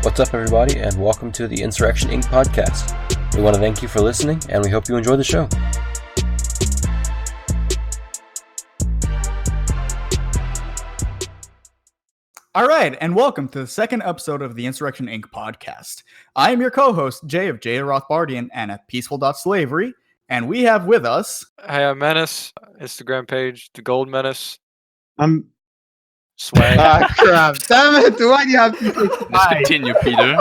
What's up, everybody, and welcome to the Insurrection Inc. podcast. We want to thank you for listening, and we hope you enjoy the show. All right, and welcome to the second episode of the Insurrection Inc. podcast. I am your co-host, Jay of Jay Rothbardian and at Peaceful.Slavery, and we have with us... Hey, I'm Menace, Instagram page, The Gold Menace. I'm... Swag. Ah, crap. Damn it, why do you have to say Let's continue, Peter.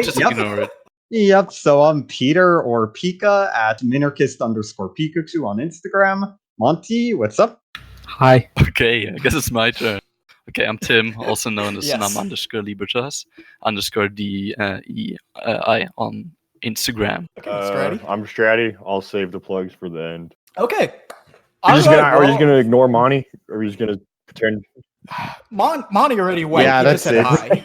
Just ignore it. Yep, so I'm Peter, or Pika, at minarchist_Pikachu on Instagram. Monty, what's up? Hi. Okay, I guess it's my turn. Okay, I'm Tim, also known as Nam_Libertas, _DEI on Instagram. Okay, Stratty. I'm Stratty. I'll save the plugs for the end. Okay. Are we just gonna ignore Monty? Or are we just gonna pretend? Monty already went. Yeah, that's it. Hi.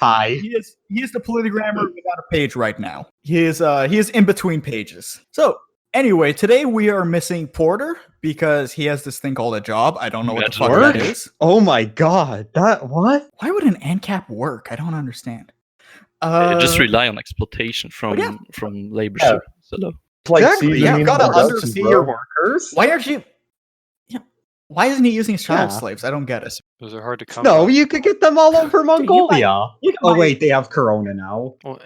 Hi. He is the polygrammer without a page right now. He is in between pages. So anyway, today we are missing Porter because he has this thing called a job. I don't know what the fuck that is. Oh my god, that what? Why would an ACAB work? I don't understand. Just rely on exploitation from labor. Yeah. So, Exactly. Yeah, you gotta production, undersee bro. your workers. Why aren't you? Yeah. Why isn't he using child slaves? I don't get it. Those are hard to come No, by. you could get them all over Mongolia. You can Oh buy- wait, they have Corona now. Well,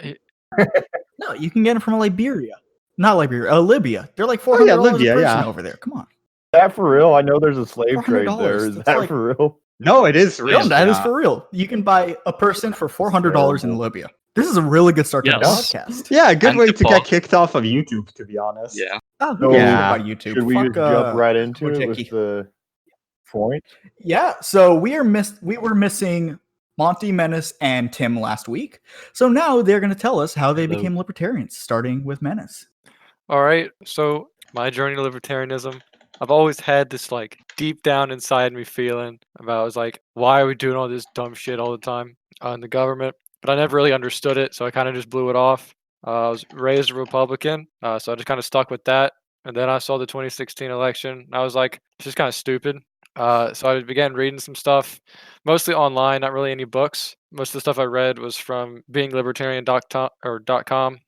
No, you can get them from Liberia. Not Liberia, Libya. They're like $400 Libya, a person yeah. over there. Come on. Is that for real? I know there's a slave trade $400. there. Is That's that like- for real? No, it is real. No, that is for real. You can buy a person for $400 in Libya. This is a really good start to the Yes. podcast. Yeah, a good And way the to pot. get kicked off of YouTube, to be honest. yeah. Oh, So, who cares yeah. about YouTube? Should we Fuck, just jump right into it Mojiki. with the point? Yeah, so we were missing Monty, Menace, and Tim last week. So now they're going to tell us how they Hello. became libertarians, starting with Menace. all right, so my journey to libertarianism, I've always had this like deep down inside me feeling about, I was like, why are we doing all this dumb shit all the time in the government? But I never really understood it, so I kind of just blew it off. I was raised a Republican, so I just kind of stuck with that. And then I saw the 2016 election, and I was like, it's just kind of stupid. So I began reading some stuff, mostly online, not really any books. Most of the stuff I read was from beinglibertarian.com.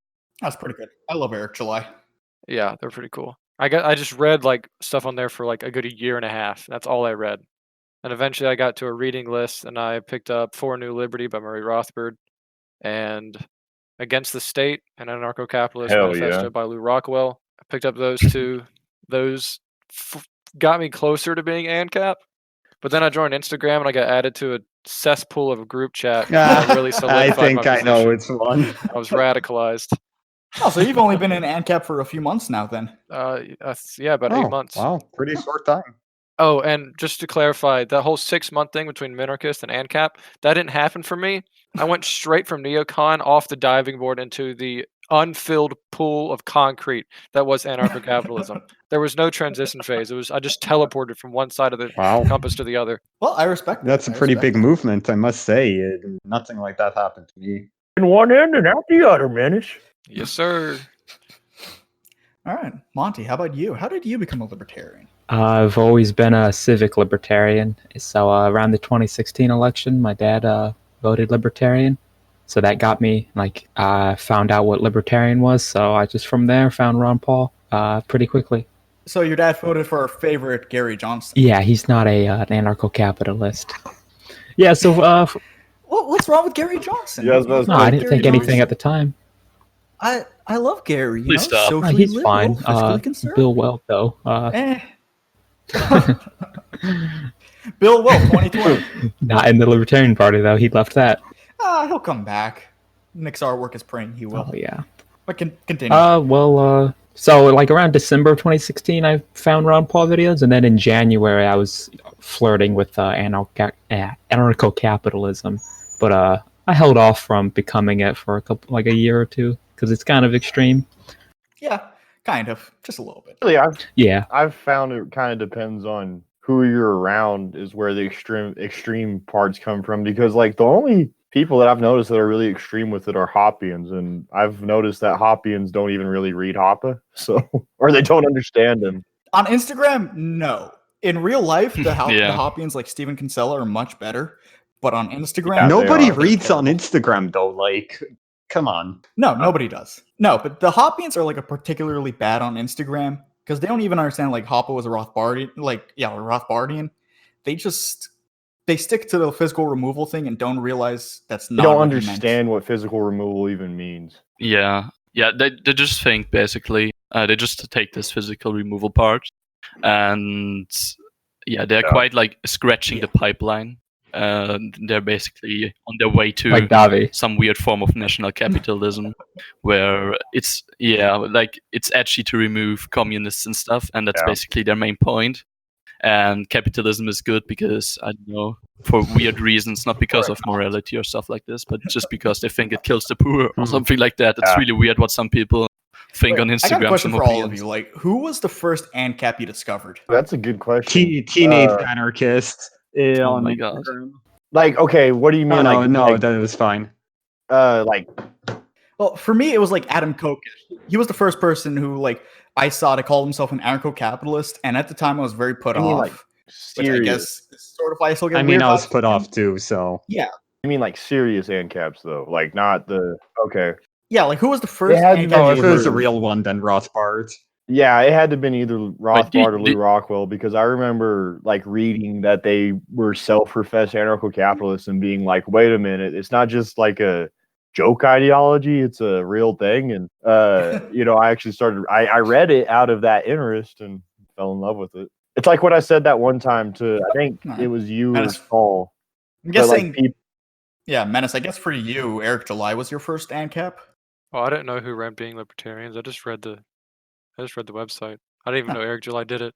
That's pretty good. I love Eric July. Yeah, they're pretty cool. I just read like stuff on there for like a good year and a half. That's all I read. And eventually I got to a reading list and I picked up For New Liberty by Murray Rothbard and Against the State and Anarcho-Capitalist Hell Manifesto yeah. by Lou Rockwell. I picked up those two. Those got me closer to being ANCAP. But then I joined Instagram and I got added to a cesspool of a group chat. That really I solidified think my I know position. which one. I was radicalized. Oh, so you've only been in ANCAP for a few months now then. Yeah, about 8 months. Wow, pretty short time. Oh, and just to clarify, that whole 6-month thing between Minarchist and ANCAP, that didn't happen for me. I went straight from neocon off the diving board into the unfilled pool of concrete that was anarcho-capitalism. There was no transition phase. I just teleported from one side of the Wow. compass to the other. Well, I respect that. That's a I pretty respect big movement, I must say. Nothing like that happened to me. In one end and out the other, Menace. Yes, sir. it. All right. Monty, how about you? How did you become a libertarian? I've always been a civic libertarian. So around the 2016 election, my dad voted libertarian. So that got me, I found out what libertarian was. So I just from there found Ron Paul pretty quickly. So your dad voted for our favorite Gary Johnson. Yeah, he's not an anarcho-capitalist. Yeah, so What's wrong with Gary Johnson? Yeah, I was about to no, say, I didn't think Gary anything at the time. I love Gary. You Please know, stop. socially He's liberal, fine. fiscally conservative. Bill Weld, though. Bill Will, 2020. Not in the Libertarian Party, though. He left that. He'll come back. Nick's artwork is praying he will. Oh, yeah. But continue. So around December of 2016, I found Ron Paul videos, and then in January, I was flirting with anarcho-capitalism, but I held off from becoming it for a year or two because it's kind of extreme. Yeah, kind of, just a little bit. Really, Yeah, I've found it kind of depends on who you're around is where the extreme parts come from, because like the only people that I've noticed that are really extreme with it are Hoppians, and I've noticed that Hoppians don't even really read Hoppa, so or they don't understand him. On Instagram, no. In real life, the Yeah. Hoppians like Stephen Kinsella are much better. but on Instagram, Yeah, Nobody they are. reads on Instagram though. Like, come on. No, nobody does. No, but the Hoppians are like a particularly bad on Instagram because they don't even understand like Hoppo is a Rothbardian. Like, yeah, a Rothbardian. They stick to the physical removal thing and don't realize that's They not. don't what he understand what physical removal even means. Yeah, they just think basically they just take this physical removal part, and they're quite like scratching the pipeline. They're basically on their way to Like Davi. some weird form of national capitalism, where it's it's edgy to remove communists and stuff, and that's basically their main point. And capitalism is good because, I don't know, for weird reasons, not because of morality or stuff like this, but just because they think it kills the poor or something like that. It's really weird what some people think on Instagram. I got a question some for all of opinions. you. Like, who was the first ANCAP you discovered? That's a good question. Teenage anarchists. Oh On my god. Instagram. Like, okay, what do you mean? No, that was fine. Like, Well, for me, it was like Adam Kokesh. He was the first person who, like, I saw to call himself an anarcho-capitalist, and at the time I was very put off. like, which I guess is sort of why I still get I mean, weird I was vibes put from off him. too. So Yeah. You mean like serious ANCAPs though, like not the Yeah, like who was the first had ANCAP? no- if it was a heard. real one, then Rothbard. Yeah, it had to have been either Rothbard or Lou did- Rockwell because I remember like reading that they were self-professed anarcho-capitalists and being like, wait a minute, it's not just like a joke ideology, it's a real thing. And I actually I read it out of that interest and fell in love with it. It's like what I said that one time to, I think it was you or Menace. Paul. I'm But, like, guessing, yeah, Menace, I guess for you, Eric July was your first ANCAP? Oh, I didn't know who ran Being Libertarians. I just read the website. I didn't even know Eric July did it.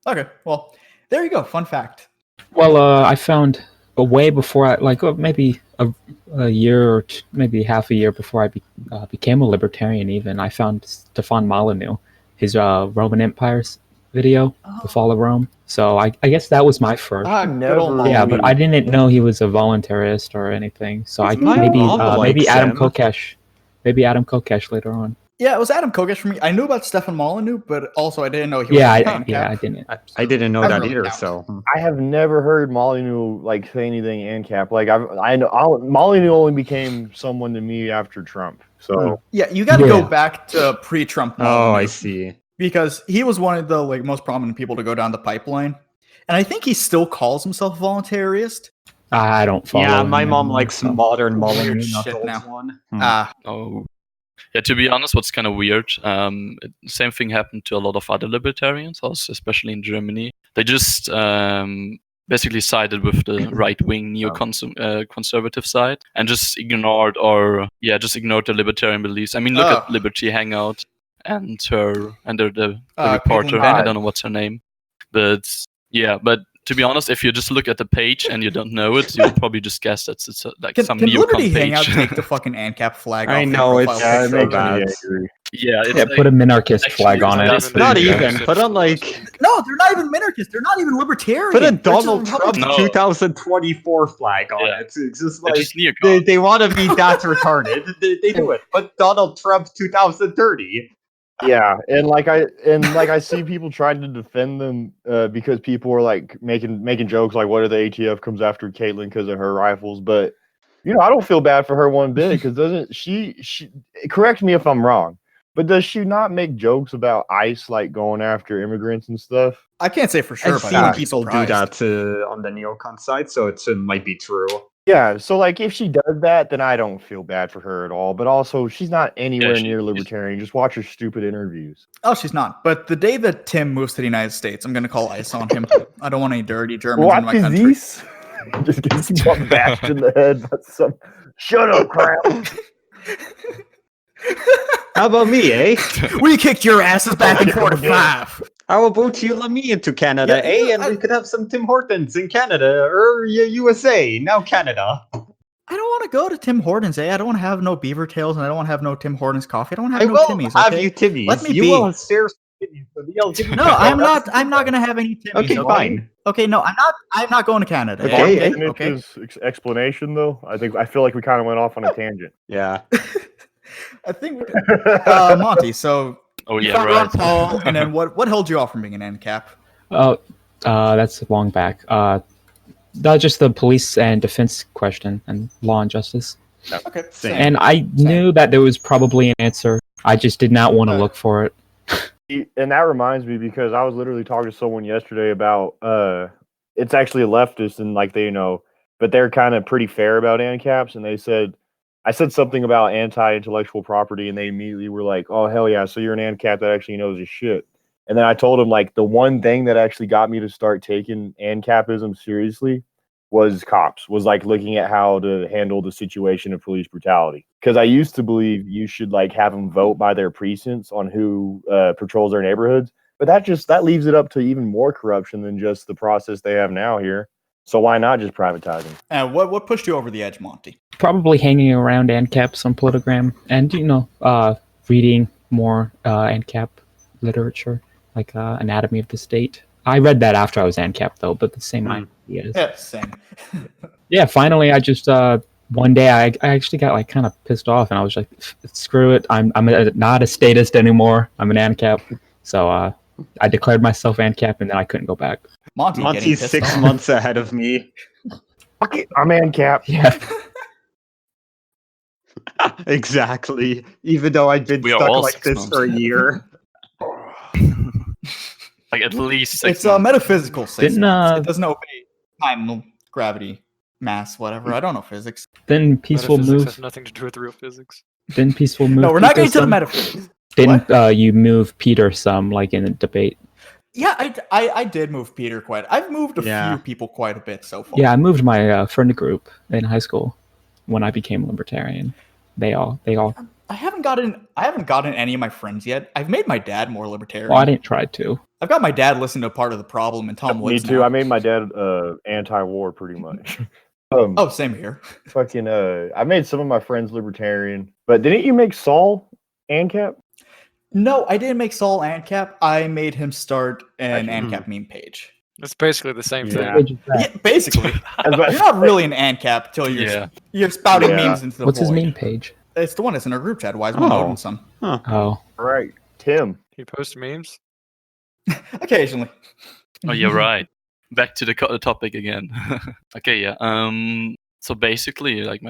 Okay, well, there you go. Fun fact. Well, I found a way before maybe a year or maybe half a year before I became a libertarian. Even I found Stefan Molyneux, his Roman Empire's video, The Fall of Rome. So I guess that was my first. Never. Yeah, but I didn't know he was a voluntarist or anything. So I maybe Adam Kokesh, later on. Yeah, it was Adam Kokesh for me. I knew about Stefan Molyneux, but also I didn't know he was Yeah, an I ANCAP. didn't. I didn't know I'm that really either. down. So I have never heard Molyneux like say anything ANCAP. Like I know Molyneux only became someone to me after Trump. So Yeah, you got to go back to pre-Trump Molyneux. oh, I see. Because he was one of the most prominent people to go down the pipeline. And I think he still calls himself a voluntarist. I don't follow. Yeah, him my mom anymore, likes so. modern Molyneux, Weird not shit the old now. one. Oh. Yeah, to be honest, what's kind of weird, same thing happened to a lot of other libertarians, also especially in Germany. They just basically sided with the right-wing neo-conservative side and just ignored the libertarian beliefs. I mean, look at Liberty Hangout and the reporter. I don't know what's her name, but to be honest, if you just look at the page and you don't know it, you'll probably just guess that it's some Can neocon Liberty page. Hangout take the fucking ANCAP flag off? I their know, it's profile picture? so bad. Yeah, Put a minarchist flag on it. It's Not pretty even. good. Put on No, they're not even minarchists. They're not even libertarian. put a They're Donald just Trump No. 2024 flag on Yeah. it. It's just They're like just neocons. they want to be that retarded. They do it. But Donald Trump 2030. yeah, and I see people trying to defend them because people are like making jokes like, what if the ATF comes after Caitlyn because of her rifles? But I don't feel bad for her one bit because doesn't she correct me if I'm wrong, but does she not make jokes about ICE like going after immigrants and stuff? I can't say for sure, I've but seen I'd be people do surprised. that on the neocon side, so it might be true. Yeah, so like if she does that, then I don't feel bad for her at all. But also, she's not anywhere near libertarian. Just watch her stupid interviews. Oh, she's not. But the day that Tim moves to the United States, I'm going to call ICE on him. I don't want any dirty Germans in my What is country. this? Just gets bashed in the head by some. Shut up, crap. How about me, eh? We kicked your asses back in 45. How about you let me into Canada, Yeah, and we could have some Tim Hortons in Canada or USA. Now Canada. I don't want to go to Tim Hortons, eh? I don't want to have no beaver tails, and I don't want to have no Tim Hortons coffee. I don't want to I have will no Timmy's. have Okay? you Timmy's. Let me you be. will have seriously Timmy's. So I'll give you No, I'm not. I'm not gonna have any Timmy's. Okay, fine. Okay, no, I'm not. I'm not going to Canada. Okay, Okay. Mitch's explanation, though, I feel like we kind of went off on a tangent. Yeah. I think Monty. So Oh you yeah, found right. Ron Paul, and then what held you off from being an ANCAP? Oh, that's long back. That's just the police and defense question and law and justice. Okay. Same. And I knew that there was probably an answer. I just did not want to look for it. And that reminds me, because I was literally talking to someone yesterday about it's actually a leftist, and like they but they're kind of pretty fair about ANCAPs, and they said I said something about anti-intellectual property, and they immediately were like, "Oh hell yeah, so you're an ANCAP that actually knows his shit." And then I told him like the one thing that actually got me to start taking ANCAPism seriously was like looking at how to handle the situation of police brutality. Because I used to believe you should like have them vote by their precincts on who patrols their neighborhoods, but that leaves it up to even more corruption than just the process they have now here. So why not just privatize them? And what pushed you over the edge, Monty? Probably hanging around ANCAPs on Politigram and, reading more ANCAP literature, like Anatomy of the State. I read that after I was ANCAP, though, but the same ideas. Yeah, same. Yeah, finally, I just, one day I actually got, like, kind of pissed off, and I was like, screw it, I'm not a statist anymore, I'm an ANCAP. So I declared myself ANCAP, and then I couldn't go back. Monty's 6 months ahead of me. Fuck it, I'm ANCAP. Yeah. Exactly. Even though I've been We are stuck all like 6 this months. for a year. Like at least 6 It's a metaphysical 6 Didn't, months. It doesn't obey time, gravity, mass, whatever. I don't know physics. Then Peaceful Metaphysics Move. has nothing to do with real physics. Didn't Peaceful Move. No, we're not Peter getting to the some? metaphysics. Didn't you move Peter some, like in a debate? Yeah, I did move Peter quite. I've moved a Yeah. few people quite a bit so far. Yeah, I moved my friend group in high school when I became Libertarian. They all. I haven't gotten any of my friends yet. I've made my dad more libertarian. Well, I didn't try to. I've got my dad listen to Part of the Problem and Tom Me Woods. too. now. I made my dad anti-war pretty much. Oh, same here. Fucking I made some of my friends libertarian. But didn't you make Saul ANCAP? No, I didn't make Saul ANCAP. I made him start an Actually, ANCAP meme page. It's basically the same Yeah. thing. Yeah, basically. I was about You're to not really an ANCAP till you're spouting Yeah. memes into the What's his void. meme page? It's the one that's in our group chat, Wiseman Oh. Odinson. Oh, Right, Tim. You post memes? Occasionally. Oh, you're right. Back to the topic again. Okay, yeah. So basically, like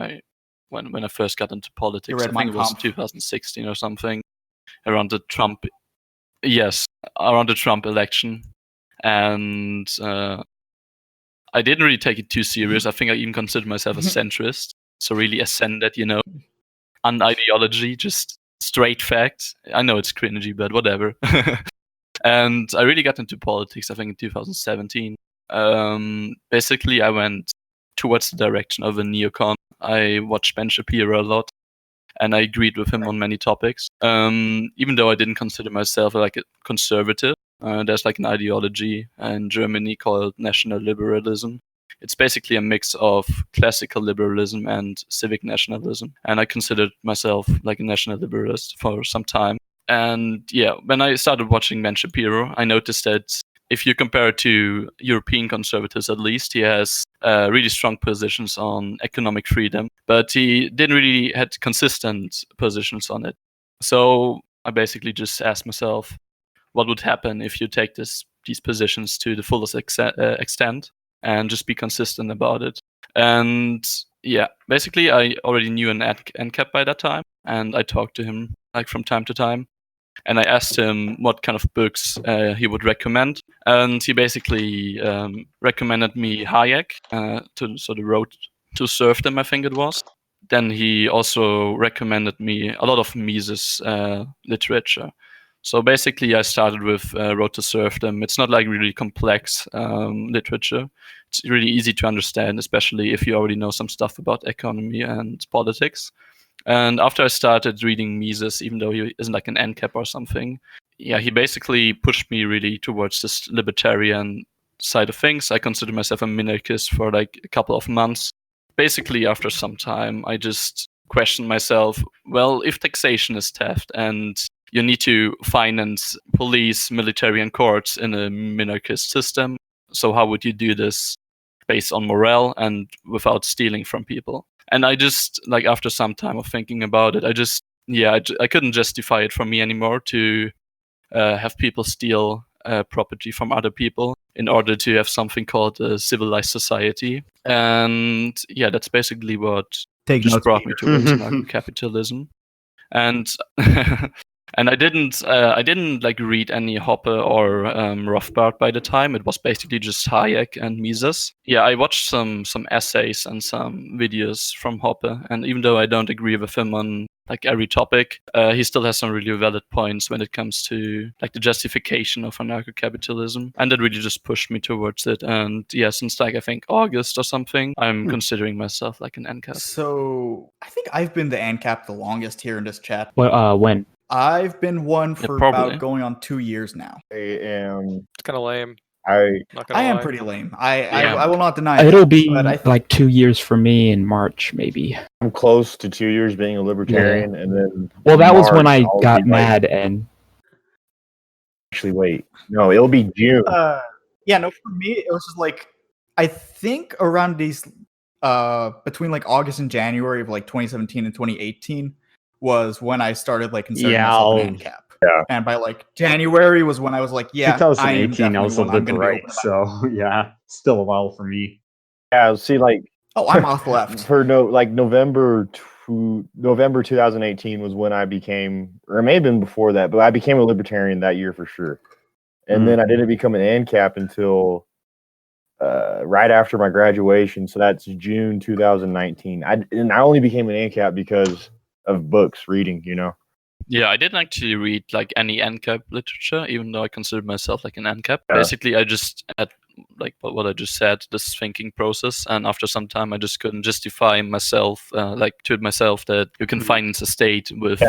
when I first got into politics, read I Mein think it was Kampf. 2016 or something, around the Trump. Yes, around the Trump election, and I didn't really take it too serious. I think I even considered myself a centrist, so really ascended, an ideology, just straight facts. I know it's cringy, but whatever. And I really got into politics, I think, in 2017. Basically, I went towards the direction of a neocon. I watched Ben Shapiro a lot, and I agreed with him on many topics. Even though I didn't consider myself like a conservative, there's like an ideology in Germany called national liberalism. It's basically a mix of classical liberalism and civic nationalism. And I considered myself like a national liberalist for some time. And yeah, when I started watching Ben Shapiro, I noticed that if you compare it to European conservatives, at least, he has really strong positions on economic freedom, but he didn't really had consistent positions on it. So I basically just asked myself, what would happen if you take these positions to the fullest extent and just be consistent about it? And yeah, basically I already knew an ANCAP by that time, and I talked to him like from time to time. And I asked him what kind of books he would recommend, and he basically recommended me Hayek, the Road to Serfdom, I think it was. Then he also recommended me a lot of Mises literature. So basically, I started with Road to Serfdom. It's not like really complex literature. It's really easy to understand, especially if you already know some stuff about economy and politics. And after I started reading Mises, even though he isn't like an ANCAP or something, yeah, he basically pushed me really towards this libertarian side of things. I consider myself a minarchist for like a couple of months. Basically, after some time, I just questioned myself, well, if taxation is theft and you need to finance police, military, and courts in a minarchist system, so how would you do this based on morale and without stealing from people? And I just, like, after some time of thinking about it, I couldn't justify it for me anymore to have people steal property from other people in order to have something called a civilized society. And yeah, that's basically what just brought me towards anarcho-capitalism. And and I didn't like read any Hoppe or Rothbard by the time. It was basically just Hayek and Mises. Yeah, I watched some essays and some videos from Hoppe, and even though I don't agree with him on like every topic, he still has some really valid points when it comes to like the justification of anarcho-capitalism, and that really just pushed me towards it. And yeah, since like I think August or something, I'm considering myself like an ANCAP. So I think I've been the ANCAP the longest here in this chat. Well, when? I've been one for about going on 2 years now. I am. It's kind of lame. I am pretty lame. I will not deny It'll it, be but like 2 years for me in March, maybe. I'm close to 2 years being a libertarian, and then. Well, that was when I I'll got be mad and. Actually, wait. No, it'll be June. Yeah, no. For me, it was just like I think around these between like August and January of like 2017 and 2018 was when I started like considering myself an ANCAP. Yeah. And by like January was when I was like, yeah, 2018, I was a liberal, so yeah, still a while for me. Yeah, see, like, oh, I'm off left. For November 2018 was when I became, or it may have been before that, but I became a libertarian that year for sure. And then I didn't become an ANCAP until right after my graduation, so that's June 2019. I only became an ANCAP because of books, reading, you know. Yeah, I didn't actually read like any ANCAP literature, even though I considered myself like an ANCAP. Yeah. Basically, I just had like what I just said, this thinking process, and after some time, I just couldn't justify myself, to myself, that you can finance a state with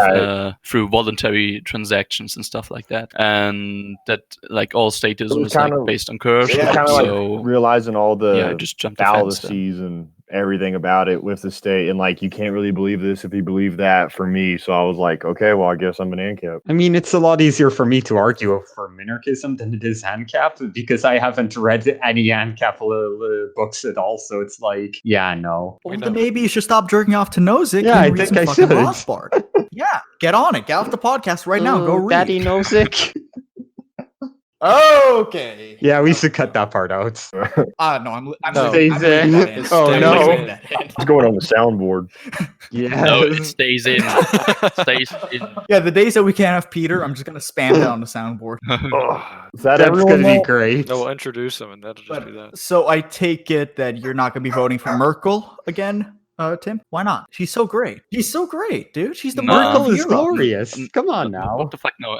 through voluntary transactions and stuff like that, and that like all statism is like based on coercion. Yeah, kind of like realizing all the just fallacies and everything about it with the state, and like you can't really believe this if you believe that for me. So I was like, okay, well, I guess I'm an ANCAP. I mean, it's a lot easier for me to argue for minarchism than it is ANCAP because I haven't read any ANCAP books at all. So it's like, yeah, no. Well, then maybe you should stop jerking off to Nozick. Yeah, and I think I should. Rothbard. Yeah, get on it. Get off the podcast right now. Go read. Daddy Nozick. Okay. Yeah, we should cut that part out. No, I'm stays in. Oh no, it's going on the soundboard. Yeah, no, it stays in. Stays in. Yeah, the days that we can't have Peter, I'm just gonna spam it on the soundboard. That's gonna be great. No, we'll introduce him, and that'll just be that. So I take it that you're not gonna be voting for Merkel again. Tim, why not? She's so great. She's so great, dude. She's the Merkel is Europe. Glorious. Come on now. What the fuck? No.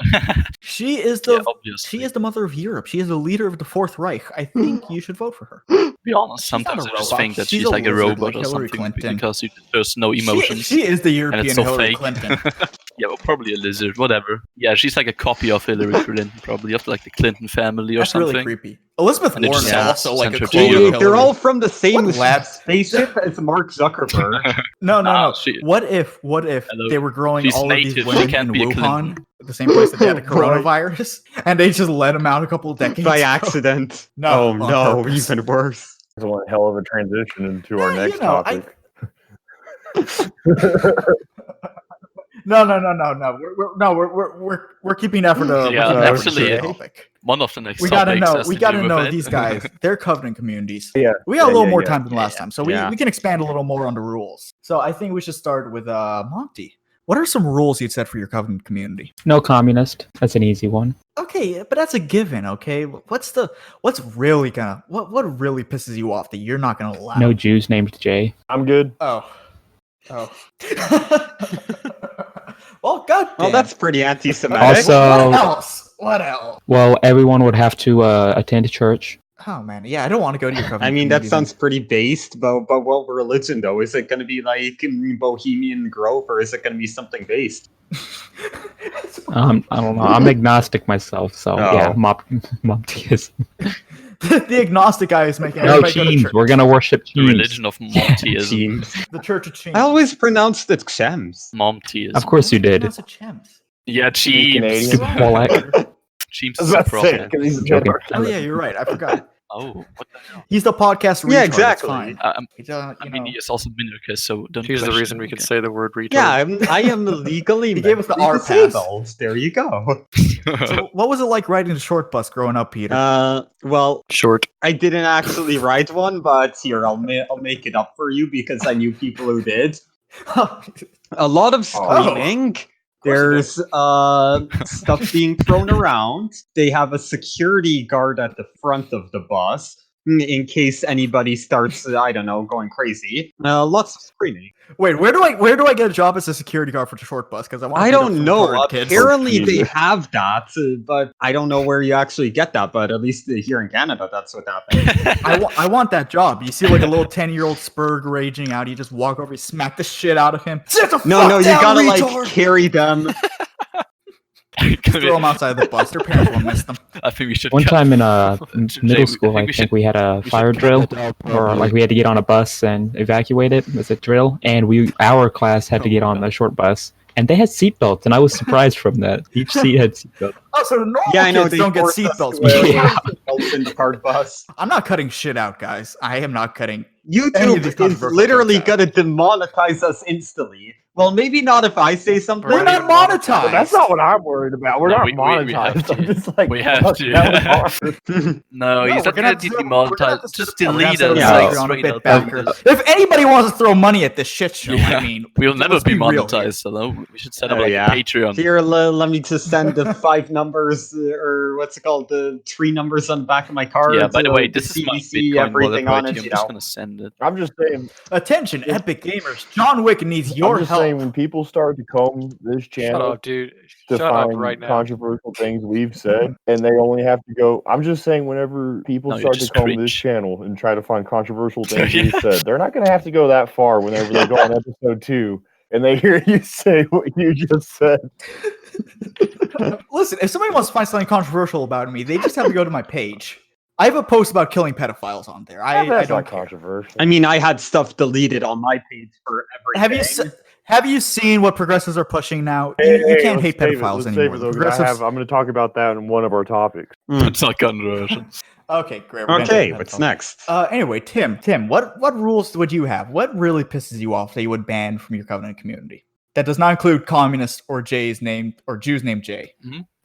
She is the she is the mother of Europe. She is the leader of the Fourth Reich. I think you should vote for her. To be honest, sometimes I just think that she's like a robot or something because there's no emotions. She is the European so Hillary fake. Clinton. Yeah, well, probably a lizard, whatever. Yeah, she's like a copy of Hillary Clinton, probably of like the Clinton family or That's something. Really creepy. Elizabeth And they Warren just is also like a centrifugal. clone of Hillary. They're all from the same lab spaceship as Mark Zuckerberg. No. She- What if Hello. they were growing She's all native, of these she women can't in be a Wuhan, Clinton. the same place that they had the Right. coronavirus, and they just let them out a couple of decades By ago? accident. No, Oh on no, purpose. even worse. It's one hell of a transition into our Yeah, next you know, topic. No. We're keeping effort. Yeah, actually, actually, topic. One of the next We gotta topics know. has We to gotta do with know it. these guys. They're covenant communities. Yeah, We got a little more yeah. time than last time, so we can expand a little more on the rules. So I think we should start with Monty. What are some rules you'd set for your covenant community? No communist. That's an easy one. Okay, but that's a given. Okay, what really pisses you off that you're not gonna allow? No Jews named Jay. I'm good. Oh. Well, goddamn. Well, that's pretty anti-Semitic. Also, What else? well, everyone would have to attend church. Oh man, yeah, I don't want to go to your covenant. I mean, that community sounds pretty based, but what religion though? Is it going to be like Bohemian Grove, or is it going to be something based? I don't know. I'm agnostic myself, so Oh. yeah, Montyism. The agnostic guy is making No, everybody go to Cheems. church. We're gonna worship The Cheems. religion of Montyism. Cheems. The Church of Cheems. I always pronounced it Chems. Montyism. Of course you did. That's a Chems. Yeah, Cheems. Canadian. Stupid Polak. Cheems I was is about a to say, problem. 'cause he's a Joking. Denmark. Oh yeah, you're right. I forgot. Oh, what the hell? He's the podcast retard. Yeah, It's exactly. fine. I You mean, know. he is also minarchist, so don't. He's the question reason him, we can okay? say the word retard. Yeah, I am legally He gave us the mentally R pass. disabled. There you go. So what was it like riding the short bus growing up, Peter? Well, Short. I didn't actually ride one, but here I'll make it up for you because I knew people who did. A lot of screaming. There's stuff being thrown around. They have a security guard at the front of the bus in case anybody starts, I don't know, going crazy. Lots of screaming. Wait, where do I get a job as a security guard for the short bus? Because I don't know. Kids. Apparently they have that, but I don't know where you actually get that. But at least here in Canada, that's what happens. I want that job. You see like a little 10-year-old Spurg raging out. You just walk over, you smack the shit out of him. No, you gotta like carry them. Just throw them outside the bus. Their parents will miss them. I think we should. One cut- time in Jay, middle I school, think I we think should- we had a should fire cut drill, that out, or probably. like we had to get on a bus and evacuate it as a drill, and our class had to get on the short bus, and they had seatbelts, and I was surprised from that. Each seat had seatbelts. Oh, so the normal Yeah, I know. kids They don't get forced us seatbelts. to wear Yeah. seatbelts in the hard bus. I'm not cutting shit out, guys. I am not cutting. Any of YouTube these is controversial literally jokes out. gonna demonetize us instantly. Well, maybe not if I say something. We're not monetized. But that's not what I'm worried about. We're No, not we have monetized. to. I'm just like, We have fuck, to. that was hard. No, he's we're not gonna gonna have to- we're gonna have demonetize. to Just set up- we're gonna delete set up us. a Like, Patreon a straight bit up. backer. If anybody wants to throw money at this shit show, Yeah. I mean, We'll never let's be real here. monetized. Hello, we should set up Oh, like yeah. a Patreon. Here, let me just send the 5 numbers, or what's it called, the 3 numbers on the back of my card. Yeah. By the way, the this is my CVC, Bitcoin wallet everything on right it. here. I'm You just know. gonna send it. I'm just saying. Attention, Epic Gamers. John Wick needs your I'm just help. saying when people start to comb this Shut channel up, dude. to Shut up find right now. controversial things we've said, and they only have to go. I'm just saying, whenever people No, you start to just comb this cringe. channel and try to find controversial things Yeah. we've said, they're not going to have to go that far. Whenever they go on episode 2 and they hear you say what you just said. Listen, if somebody wants to find something controversial about me, they just have to go to my page. I have a post about killing pedophiles on there. I That's don't not care. controversial. I mean, I had stuff deleted on my page for everything. Have you seen what progressives are pushing now? Hey, You can't let's hate save it. pedophiles Let's anymore. save it, The though, 'cause progressives. I'm going to talk about that in one of our topics. It's not controversial. Okay, great. we're gonna Okay, do what's pedophiles. next? Anyway, Tim, what rules would you have? What really pisses you off that you would ban from your Covenant community? That does not include communists or Jews named Jay.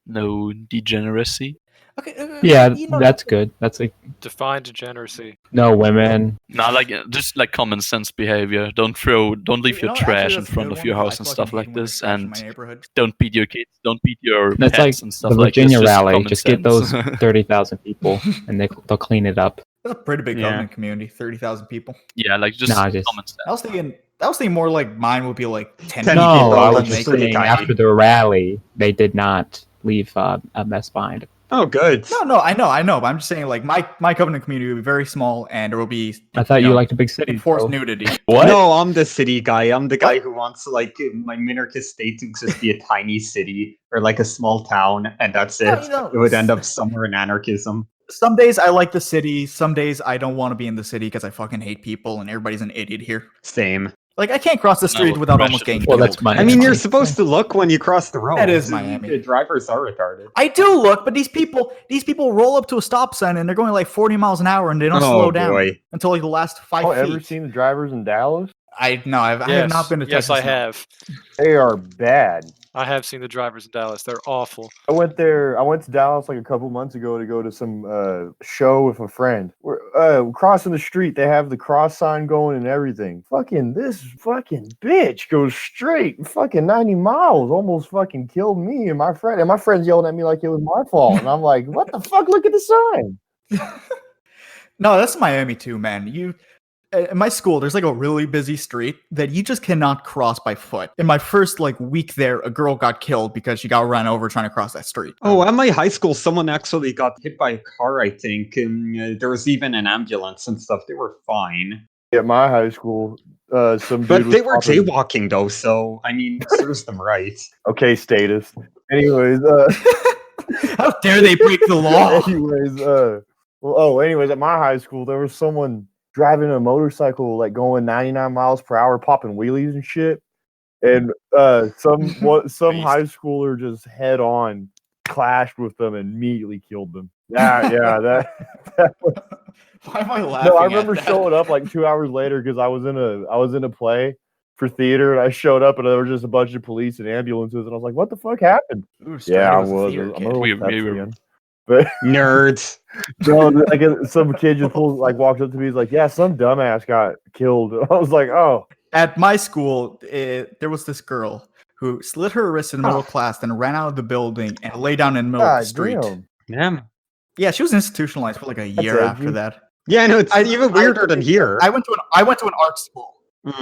No degeneracy. Okay. Yeah, you know- that's good. That's like Define degeneracy. no women. No, like just like common sense behavior. Don't leave You your know, trash actually, in that's a front good of your one. house I and fucking stuff hate like when there's this, trash in and my neighborhood. don't beat your kids, don't beat your That's pets like and stuff the like this. Virginia Just rally. common Just get sense. those 30,000 people, and they'll clean it up. That's a pretty big Yeah. Covenant community. 30,000 people. Yeah, like just Nah, just- common sense. I was thinking more like mine would be like 10 10 people. No, people, I and was they just could- saying after the rally, they did not leave a mess behind. Oh, good. No, I know, but I'm just saying like my Covenant community will be very small and there will be I thought you know, liked a big city. enforced bro. nudity. What? No, I'm the city guy. I'm the guy who wants like my minarchist state to just be a tiny city or like a small town, and that's it. No, you know, It would end up somewhere in anarchism. Some days I like the city. Some days I don't want to be in the city because I fucking hate people and everybody's an idiot here. Same. Like I can't cross the street No, without pressure. almost getting Well, killed. that's my- I mean, you're Miami. supposed to look when you cross the road. That is Miami. The drivers are retarded. I do look, but these people roll up to a stop sign and they're going like 40 miles an hour and they don't slow down boy. until like the last 5 Oh, feet. ever seen the drivers in Dallas? I have not been to Yes, Texas. I yet. have. They are bad. I have seen the drivers in Dallas. They're awful. I went to Dallas like a couple months ago to go to some show with a friend. We're crossing the street. They have the cross sign going and everything. This fucking bitch goes straight fucking 90 miles. Almost fucking killed me and my friend. And my friend's yelling at me like it was my fault. And I'm like, what the fuck? Look at the sign. No, that's Miami too, man. In my school, there's like a really busy street that you just cannot cross by foot. In my first like week there, a girl got killed because she got run over trying to cross that street. Oh, at my high school, someone actually got hit by a car, I think. And there was even an ambulance and stuff. They were fine. At my high school, some dude But was they were popping- jaywalking, though, so, I mean, it serves them right. Okay, status. Anyways, How dare they break the law? anyways, at my high school, there was someone driving a motorcycle, like going 99 miles per hour, popping wheelies and shit. And some high schooler just head on clashed with them and immediately killed them. Yeah, that was, Why am I laughing? no, I at remember that? showing up like 2 hours later because I was in a play for theater, and I showed up and there was just a bunch of police and ambulances, and I was like, "What the fuck happened?" Ooh, Yeah, I Stratty a was. theater I'm kid. a little We thespian. But Nerds. no, like some kid just walked up to me. He's like, "Yeah, some dumbass got killed." I was like, "Oh." At my school, there was this girl who slit her wrist in the middle of class, then ran out of the building and lay down in the middle of the God street. damn. Yeah. Yeah, she was institutionalized for like a year after edgy. that. Yeah, no, it's even weirder than here. I went to an art school.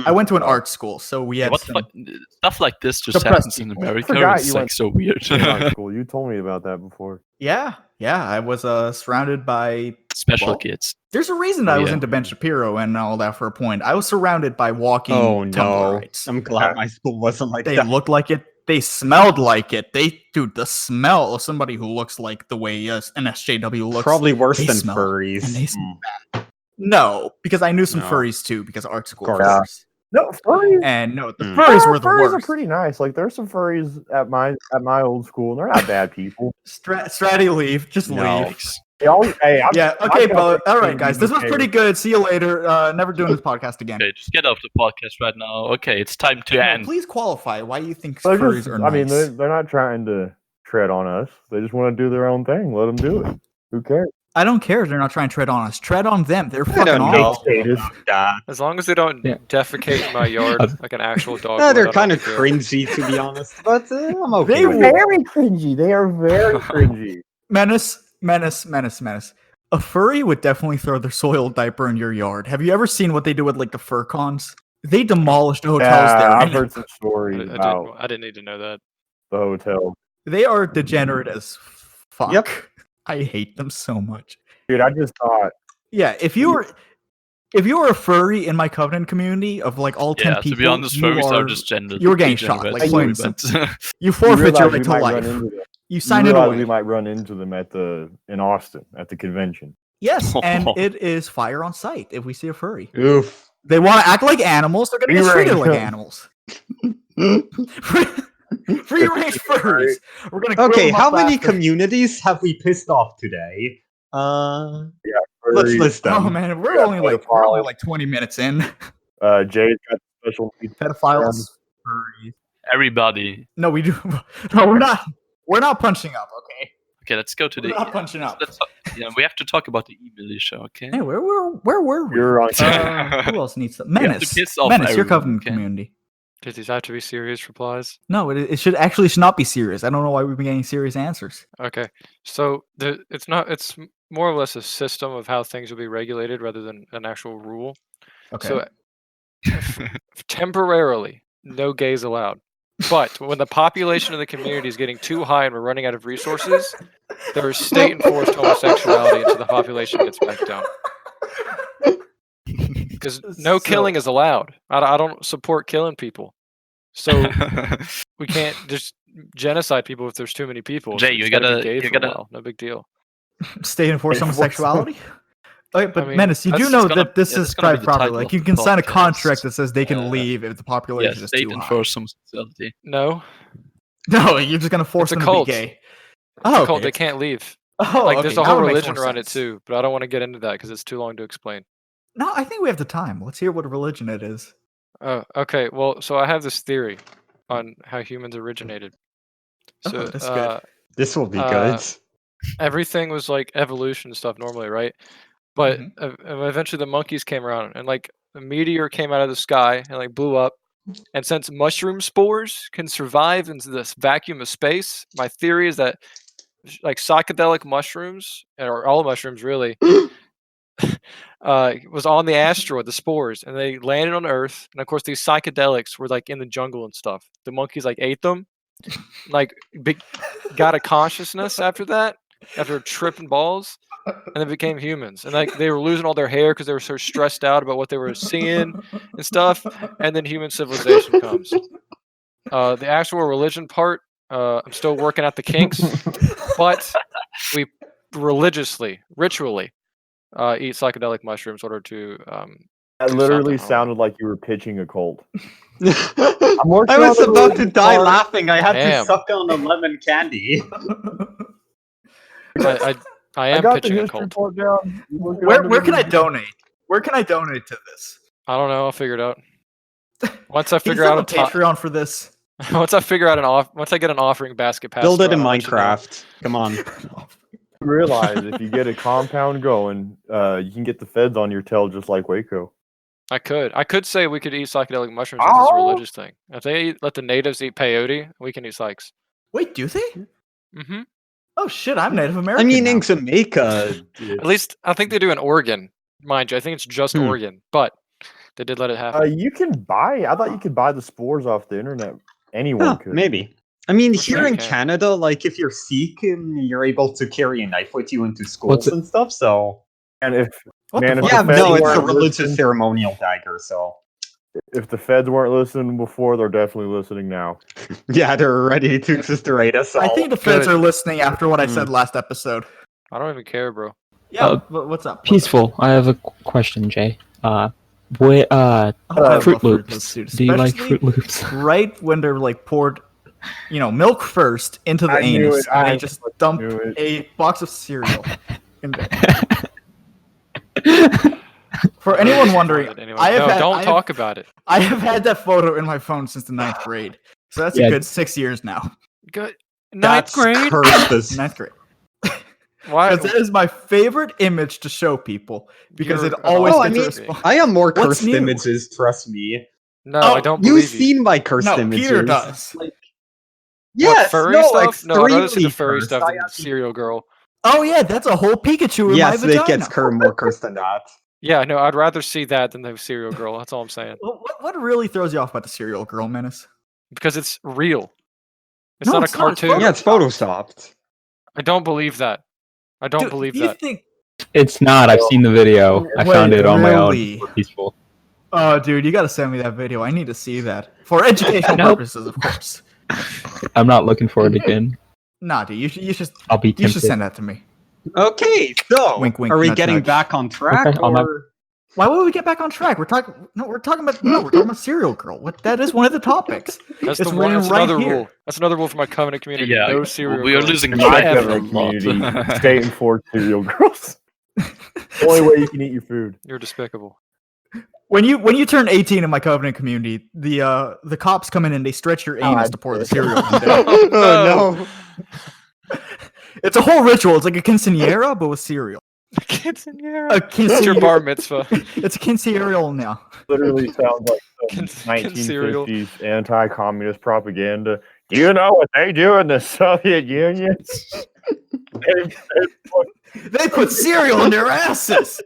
I went to an art school, so we had What the some. fuck? Stuff like this just Depressed happens in people. America. forgot It's you like went so weird. in art school. You told me about that before. Yeah, I was surrounded by. Special Well, kids. There's a reason Oh, I was yeah. into Ben Shapiro and all that for a point. I was surrounded by walking Oh no. Tumblrites. I'm glad my school wasn't like They that. looked like it. They smelled like it. Dude, the smell of somebody who looks like the way an SJW looks. Probably worse they than smell, furries. and they smell bad. No, because I knew some No. furries too, because art school Of course. furries. No, furries. And no, the Mm. furries were the Furries worst. are pretty nice. Like there's some furries at my old school, and they're not bad people. Stratty, leave. Just No. leave. They always, hey, Yeah, okay, bro. All right, guys. This was pretty good. See you later. Never doing this podcast again. Okay, just get off the podcast right now. Okay, it's time to No, end. please qualify why you think They're furries just- are I mean, nice. they're not trying to tread on us. They just want to do their own thing. Let them do it. Who cares? I don't care if they're not trying to tread on us. Tread on them. They're I fucking don't know. awful. Yeah. As long as they don't Yeah. defecate in my yard like an actual dog. No, would, they're I don't kind of care. cringy, to be honest. But I'm okay. They're with it. very cringy. They are very cringy. Menace. A furry would definitely throw their soiled diaper in your yard. Have you ever seen what they do with like the fur cons? They demolished hotels there. Yeah, I've and heard some stories about I didn't need to know that. the hotel. They are degenerate as fuck. Yep. I hate them so much. Dude, I just thought. Yeah, if you were a furry in my Covenant community of like all 10 Yeah, people, to be honest, you furries are are- just gender. you're getting shot, degenerate, like, plain sorry, and but- you forfeit your realize right we to might life. run into them. You sign You it realize away. we might run into them in Austin at the convention. Yes, and it is fire on sight if we see a furry. Oof. They want to act like animals, they're going to get Free treated like range. animals. Free range furries. We're going to Okay, how many communities have we pissed off today? Let's Furries. list them. Oh man, we're Yeah, only like 20 minutes in. Jay's got special needs. Pedophiles, furries. Everybody. No, we do. No, we're not. We're not punching up. Okay, Okay, let's go to we're the. not punching up. Yeah, we have to talk about the militia, okay? Hey, where were we? You're on. Who else needs to? have to Menace. piss off Menace, your everyone, Covenant okay? community. Did these have to be serious replies? No, it should not be serious. I don't know why we've been getting serious answers. Okay, so it's not. It's more or less a system of how things will be regulated rather than an actual rule. Okay. So temporarily, no gays allowed. But when the population of the community is getting too high and we're running out of resources, there is state-enforced homosexuality until the population gets back down. Because no killing is allowed. I don't support killing people. So we can't just genocide people if there's too many people. Jay, So you it's gotta be gotta- gay you for a gotta- while. No big deal. State enforced homosexuality. Okay, but I mean, Menace, you do that's know gonna- that this yeah, is that's gonna be private the property. title Like of you the can sign a podcast. contract that says they can leave if the Yeah, population is state too high. enforced homosexuality. No, No, you're just gonna force It's a them cult. to be gay. it's Oh, a cult. okay. They can't leave. Oh, Like okay, there's a now whole it makes religion more around it sense. too, but I don't want to get into that because it's too long to explain. No, I think we have the time. Let's hear what religion it is. Oh, okay. Well, so I have this theory on how humans originated. So Oh, that's good. This will be Uh, good. everything was like evolution stuff normally, right? But Mhm. eventually the monkeys came around and like a meteor came out of the sky and like blew up. And since mushroom spores can survive in this vacuum of space, my theory is that like psychedelic mushrooms or all mushrooms really was on the asteroid, the spores, and they landed on Earth. And of course, these psychedelics were like in the jungle and stuff. The monkeys like ate them, like got a consciousness after that, after tripping balls, and they became humans. And like they were losing all their hair because they were so stressed out about what they were seeing and stuff. And then human civilization comes. The actual religion part, I'm still working out the kinks, but we ritually eat psychedelic mushrooms in order to That literally Something. sounded like you were pitching a cult. I working was on the about to religion die part. laughing. I had to Damn. suck on a lemon candy. I I am got the pitching a history cult. part down. You working Where on the where can I religion? donate? Where can I donate to this? I don't know. I'll figure it out. Once I Can you figure set out up a Patreon for this? once I figure out once I get an offering basket pass. Build it in I'll let you know. Minecraft. Come on. Realize if you get a compound going, you can get the feds on your tail just like Waco. I could say we could eat psychedelic mushrooms if it's a Oh! religious thing. If they let the natives eat peyote, we can eat psychs. Wait, do they? Mm-hmm. Oh shit, I'm Native I American. mean, now. in Jamaica. At least I think they do in Oregon, mind you. I think it's just Oregon, but they did let it happen. You can buy. I thought you could buy the spores off the internet. Anyone Huh, could. maybe. I mean, Looks here like in you can. Canada, like if you're Sikh, you're able to carry a knife with you into What's schools it- and stuff. So And if What man, the if fuck? the yeah, feds no, it's a weren't religious listening- ceremonial dagger. So If the feds weren't listening before, they're definitely listening now. yeah, they're ready to eviscerate us all. I think the feds Good. are listening after what I Hmm. said last episode. I don't even care, bro. Yeah, Uh, what's up? Peaceful. I have a question, Jay. Oh, I love Fruit Loops. dude, Do you like especially Fruit Loops? right when they're like poured, milk first into the I knew anus, it, and I they just dump knew it. a box of cereal in there. For anyone wondering, Anyway. I have no, had, don't I have- talk about it. I have had that photo in my phone since the 9th grade, so that's Yeah. a good 6 years now. Good. Ninth That's grade. cursed as 9th grade. Why? Because that is my favorite image to show people because You're it an always Oh, I gets a mean, response. I have more What's cursed new? images. Trust me. No, Oh, I don't You've believe you. seen my cursed No, images. Peter does. What, Yes, furry no, stuff? No, I'd rather see the extremely furry cursed. stuff I than the actually- cereal girl. Oh yeah, that's a whole Pikachu in my Yes, vagina. it gets more cursed than that. Yeah, no, I'd rather see that than the cereal girl. That's all I'm saying. What really throws you off about the cereal girl, Menace? Because it's real. It's No, not it's a not, it's cartoon. Yeah, it's photoshopped. I don't believe that. I don't Dude, believe do you that. think? It's not. I've seen the video. I found Wait, it on my own. really? For Peaceful. Oh, dude, you gotta send me that video. I need to see that for educational Nope. purposes, of course. I'm not looking for it again. Nah, dude, you should I'll be you tempted. should send that to me. Okay, so Wink, wink, are we nudge, getting nudge. back on track? Okay, I'll or... Why would we get back on track? We're talking about cereal girl. What? That is one of the topics. That's It's the one. written That's right another here. rule. That's another rule for my covenant community. Yeah, no cereal. we are girls. losing In my track of covenant a lot. community, stay and fork cereal girls. The only way you can eat your food. You're despicable. When you turn 18 in my covenant community, the cops come in and they stretch your anus to pour the cereal in there. Oh no! It's a whole ritual. It's like a quinceañera, but with cereal. Quinceañera. A It's your quinceañera. bar mitzvah. It's a quinceañera now. Literally sounds like some Cereal. 1950s anti-communist propaganda. Do you know what they do in the Soviet Union? They put cereal in their asses.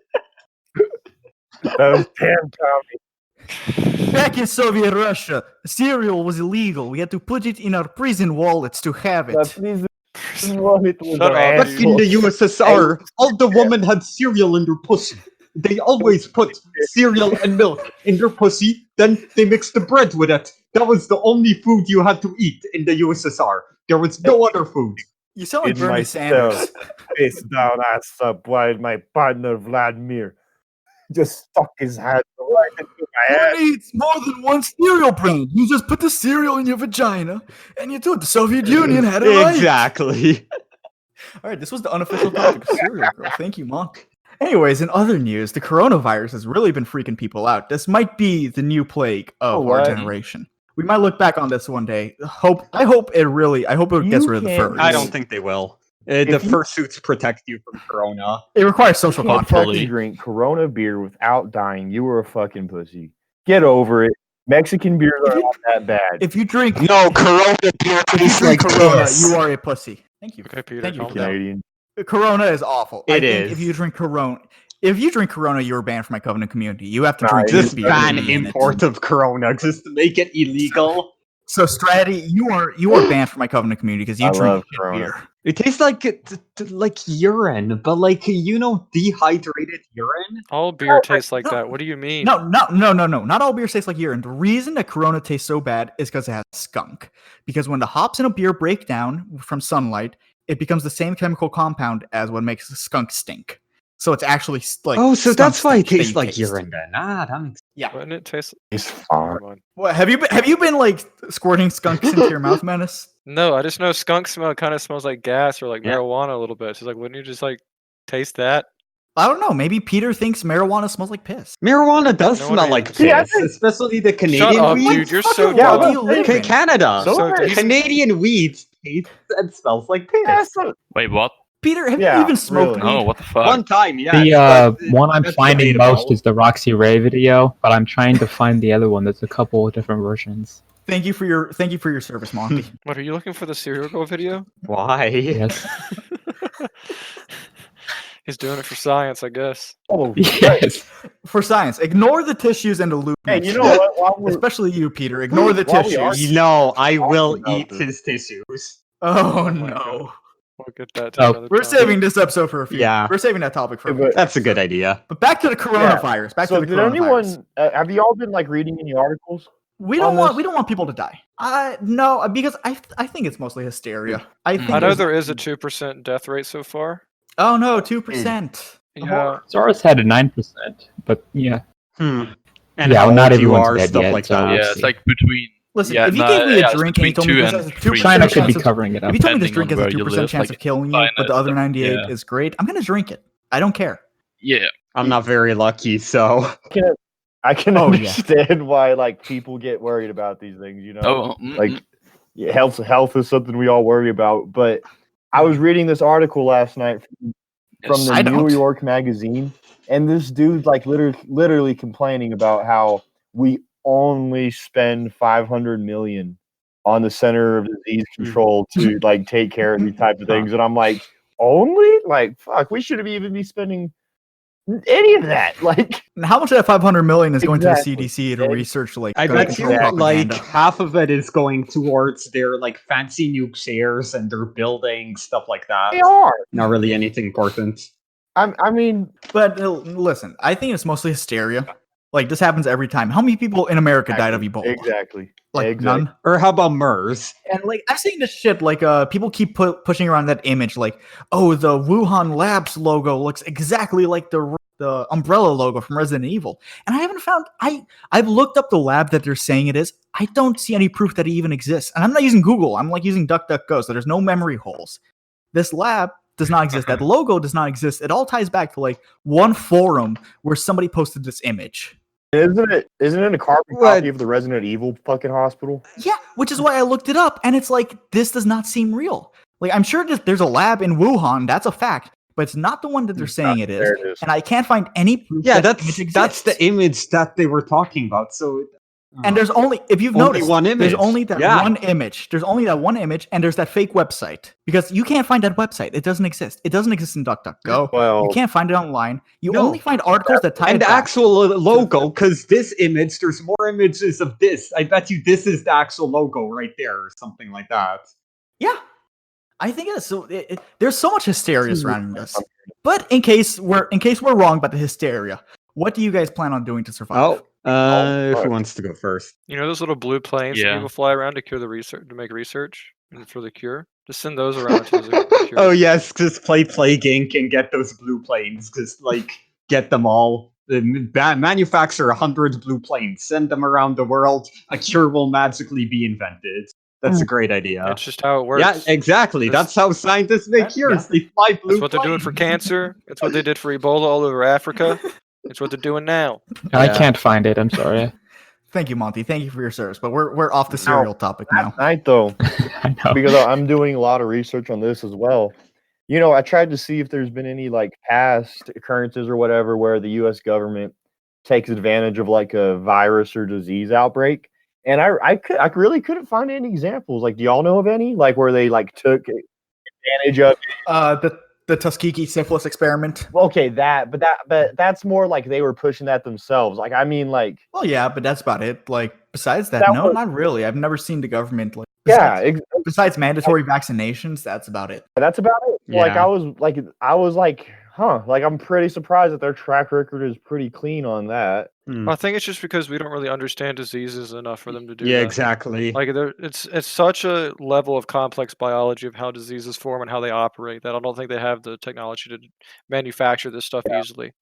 Those damn commies. Back in Soviet Russia, cereal was illegal. We had to put it in our prison wallets to have it. That's what it was. Shut up, Back in the USSR, all the women had cereal in their pussy. They always put cereal and milk in their pussy, then they mixed the bread with it. That was the only food you had to eat in the USSR. There was no other food. You sound like In Bernie myself. Sanders. Face down, ass up, while my partner Vladimir just stuck his hand right into my ass. Who needs more than one cereal brand? You just put the cereal in your vagina, and you do it. The Soviet Union had it right. Exactly. All right, this was the unofficial topic of cereal girl. Thank you, Monty. Anyways, in other news, the coronavirus has really been freaking people out. This might be the new plague of Oh, our what? generation. We might look back on this one day. I hope it gets You rid of the can't- furries. I don't think they will. The If you- fursuits protect you from corona. It requires social You can't contact. fucking drink Corona beer without dying. You were a fucking pussy. Get over it. Mexican beers are not that bad. If you drink No, Corona beer tastes drink like Corona, piss. you are a pussy. Thank you. Okay, Peter, Thank you. calm for down. that. Canadian. Corona is awful. I It think is. If you drink Corona, you're banned from my covenant community. You have to Nah, drink you Just beer ban in it. import of Corona just to make it illegal. So Stratty, you are banned from my covenant community because you I drink love shit Corona. beer. It tastes like urine, but like dehydrated urine. All beer tastes like that. What do you mean? No. Not all beer tastes like urine. The reason that Corona tastes so bad is because it has skunk. Because when the hops in a beer break down from sunlight, it becomes the same chemical compound as what makes the skunk stink. So it's actually like. Oh, so skunk that's why it stench that tastes you like taste. urine then. Ah, that makes Yeah. Wouldn't it taste? It's fine. Come on. What have you been like squirting skunks into your mouth, Menace? No, I just know skunk smell kind of smells like gas or like Yeah. marijuana a little bit. She's like, wouldn't you just like taste that? I don't know. Maybe Peter thinks marijuana smells like piss. Marijuana does No smell wonder like you- piss, See, I think- especially the Canadian Shut up, weed. dude. You're so fucking Yeah, world dumb. do you live Okay, in? Canada. So So is- he's- Canadian weed tastes and smells like piss. Yeah, so- Wait, what? Peter, have Yeah, you even smoked really. weed? No, what the fuck? One time, yeah. The one I'm finding most is the Roxy Ray video, but I'm trying to find the other one. There's a couple of different versions. Thank you for your service, Monty. What, are you looking for the cereal girl video? Why? Yes. He's doing it for science, I guess. Oh, Yes. For science, ignore the tissues and the lube. hey, you know what? While we're, Especially you, Peter. Ignore the While we are- tissues. You know, I will Talking eat about his tissues. Oh Oh my no. We'll get that to Oh, another We're time. saving this episode for a few. Yeah. We're saving that topic for a Yeah, few. but- That's a good idea. But back to the coronavirus. Back so to the did coronavirus. anyone? Have you all been like reading any articles? We on don't this? want people to die. No, because I think it's mostly hysteria. I think I know there's- there is a 2% death rate so far. Oh no, 2%. Yeah. SARS had a 9%, but yeah. And Yeah, how not old you everyone's are, dead stuff yet, like so that. Yeah, let's it's see. like between. Listen, Yeah, if you no, gave me yeah, a it's drink and you told me between this 2 has a and 2% 3%. China could be chance of- covering it up. if you told me this depending drink on has a where you 2% live, chance like of killing you, China but the and other stuff. 98 Yeah. is great, I'm gonna drink it. I don't care. Yeah. I'm not very lucky, so I can Oh, yeah. understand why like people get worried about these things. You know, Oh, like yeah, health is something we all worry about. But I was reading this article last night from I the New don't. York Magazine, and this dude like literally complaining about how we only spend 500 million on the Center of Disease Control to like take care of these type of things, and I'm like, only like fuck, we shouldn't even be spending any of that. Like, And how much of that 500 million is going Exactly. to the CDC to research like I gun bet control you like propaganda? half of it is going towards their like fancy new chairs and their buildings, stuff like that. they are. Not really anything important. I mean, But listen, I think it's mostly hysteria. Like this happens every time. How many people in America died of Ebola? Exactly. Like Exactly. none. Or how about MERS? And like I've seen this shit. Like people keep pushing around that image. Like, oh, the Wuhan Labs logo looks exactly like the umbrella logo from Resident Evil. And I haven't found. I've looked up the lab that they're saying it is. I don't see any proof that it even exists. And I'm not using Google. I'm like using DuckDuckGo. So there's no memory holes. This lab does not exist. That logo does not exist. It all ties back to like one forum where somebody posted this image. Isn't it a carbon What? copy of the Resident Evil fucking hospital? Yeah, which is why I looked it up, and it's like this does not seem real. Like I'm sure there's a lab in Wuhan, that's a fact, but it's not the one that they're saying it is, There it is. and I can't find any proof. Yeah, that image that's the exists. image that they were talking about. So And there's only, if you've Only noticed, one there's image. only that Yeah. one image. There's only that one image, and there's that fake website because you can't find that website. It doesn't exist. It doesn't exist in DuckDuckGo. Well, You can't find it online. You No. only find articles that tie and it the back. actual logo, because this image, there's more images of this. I bet you this is the actual logo right there, or something like that. Yeah, I think it is. So there's so much hysteria surrounding this. But in case we're wrong about the hysteria, what do you guys plan on doing to survive? Who wants to go first? You know those little blue planes that Yeah. people fly around to cure the research, to make research and for the cure? Just send those around to the cure. Oh yes, just play Plague Inc. and get those blue planes. Just like get them all. Manufacture 100 blue planes. Send them around the world. A cure will magically be invented. That's a great idea. That's just how it works. Yeah, exactly. That's how scientists make cures. They fly blue That's what they're doing for planes. cancer. That's what they did for Ebola all over Africa. It's what they're doing now. I Yeah. can't find it. I'm sorry. Thank you, Monty. Thank you for your service. But we're off the cereal topic now. last night though, I know. because I'm doing a lot of research on this as well. You know, I tried to see if there's been any like past occurrences or whatever where the U.S. government takes advantage of like a virus or disease outbreak, and I really couldn't find any examples. Like, do y'all know of any like where they like took advantage of? The Tuskegee syphilis experiment. Well, okay, but that's more like they were pushing that themselves. Like, I mean, like, Well, yeah, but that's about it. Like, besides that, That no, was- not really. I've never seen the government like. yeah, Besides mandatory vaccinations, that's about it. that's about it. Like, Yeah. I was like Like, I'm pretty surprised that their track record is pretty clean on that. I think it's just because we don't really understand diseases enough for them to do Yeah, that. exactly. Like it's such a level of complex biology of how diseases form and how they operate that I don't think they have the technology to manufacture this stuff easily.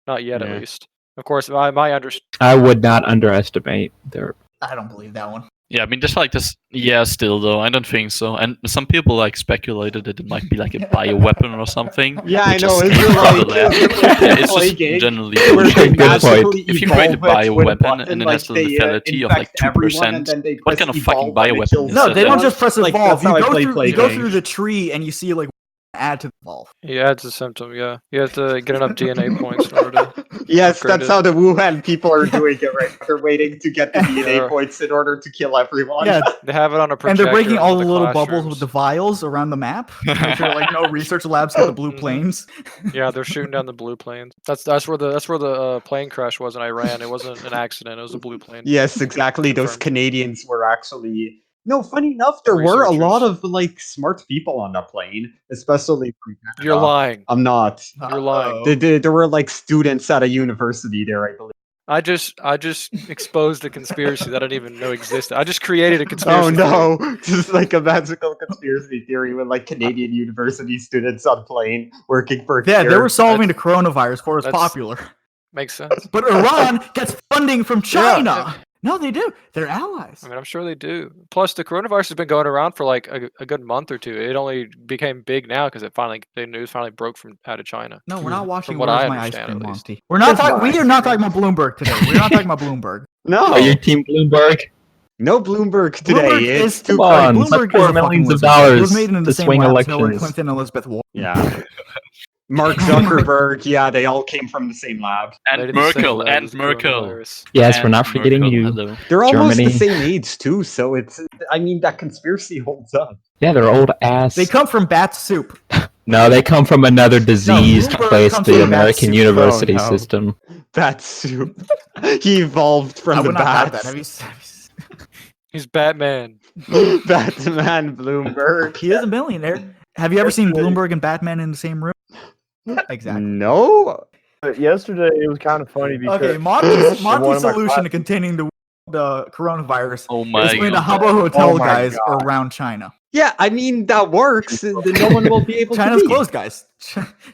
Not yet, at Yeah. least. Of course, my understanding. I would not underestimate their. I don't believe that one. Yeah, I mean, just like this. Yeah, still though, I don't think so. And some people like speculated that it might be like a bioweapon or something. Yeah, I which know. is Is it rather like, lame. is it like Yeah, a it's play just game generally where bullshit. they Good Because point. magically if you create a evolve it with bioweapon button, and it like has a they, lethality of like infect everyone, 2%, and then they what press kind of fucking evolve and it bioweapon kills is No, that? they don't everyone? just press Like, evolve. that's how I play You go games. through the tree and you see like add to the evolve. He adds a symptom. Yeah, you have to get enough DNA points in order to. Yes, upgrade that's it. how the Wuhan people are doing it right now. They're waiting to get the DNA Yeah. points in order to kill everyone. Yeah, They have it on a projector. and they're breaking in all one the of little bubbles classrooms. with the vials around the map. Make sure like no research labs get the blue Mhm. planes. Yeah, they're shooting down the blue planes. That's where the plane crash was in Iran. It wasn't an accident. It was a blue plane. Yes, exactly. Those Confirmed. Canadians were actually. No, funny enough, there were a lot Researchers. of like smart people on the plane, especially from Canada. You're lying. I'm not. You're lying. Uh-oh. There were like students at a university there, I believe. I just exposed a conspiracy that I didn't even know existed. I just created a conspiracy. Oh theory. no, just like a magical conspiracy theory with like Canadian university students on plane working for. Yeah, they were Karen. solving the coronavirus before it was That's- popular. Makes sense. But Iran gets funding from China. Yeah. No, they do. They're allies. I mean, I'm sure they do. Plus, the coronavirus has been going around for like a good month or two. It only became big now because the news finally broke from out of China. No, we're not watching From what Where's I My Ice understand, Cream, at least. Monty. We're not Where's talking. my We are ice not talking about Bloomberg today. We're not talking about Bloomberg. No, Are you Team Bloomberg? no Bloomberg today. Bloomberg It's is too Come on, crazy. let's Bloomberg pour is a millions fucking of loser. It dollars was made in the to same swing lab as Hillary elections. Clinton and Elizabeth Warren. Yeah. Mark Zuckerberg, yeah, they all came from the same lab. Made And in the same Merkel, lab and as the Merkel. coronavirus. Yes, And we're not forgetting Merkel, you. hello. They're almost the Germany. same age too, so it's. I mean, that conspiracy holds up. Yeah, they're old ass. They come from bat soup. No, they come from another diseased Bloomberg place, comes the from American Batsuit. university Oh, no. system. Bat soup. He evolved I from the would not doubt that. bats. He's Batman. Batman Bloomberg. He is a millionaire. Have you ever seen Bloomberg and Batman in the same room? Exactly. No. But yesterday, it was kind of funny because Okay, Monty's one of my solution to containing the coronavirus Oh is my going to god. Habbo hotel Oh my guys God. around China. Yeah, I mean that works. No one will be able China's to leave. closed, guys.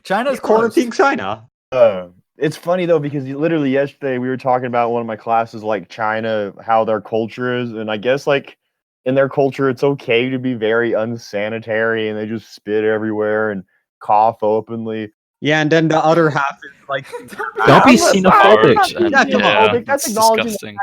China's Quarantine closed. China. It's funny though because literally yesterday we were talking about one of my classes like China, how their culture is, and I guess like in their culture it's okay to be very unsanitary and they just spit everywhere and cough openly. Yeah, and then the other half is like. Don't be I'm xenophobic. not being Yeah, come on. xenophobic. That's it's acknowledging disgusting.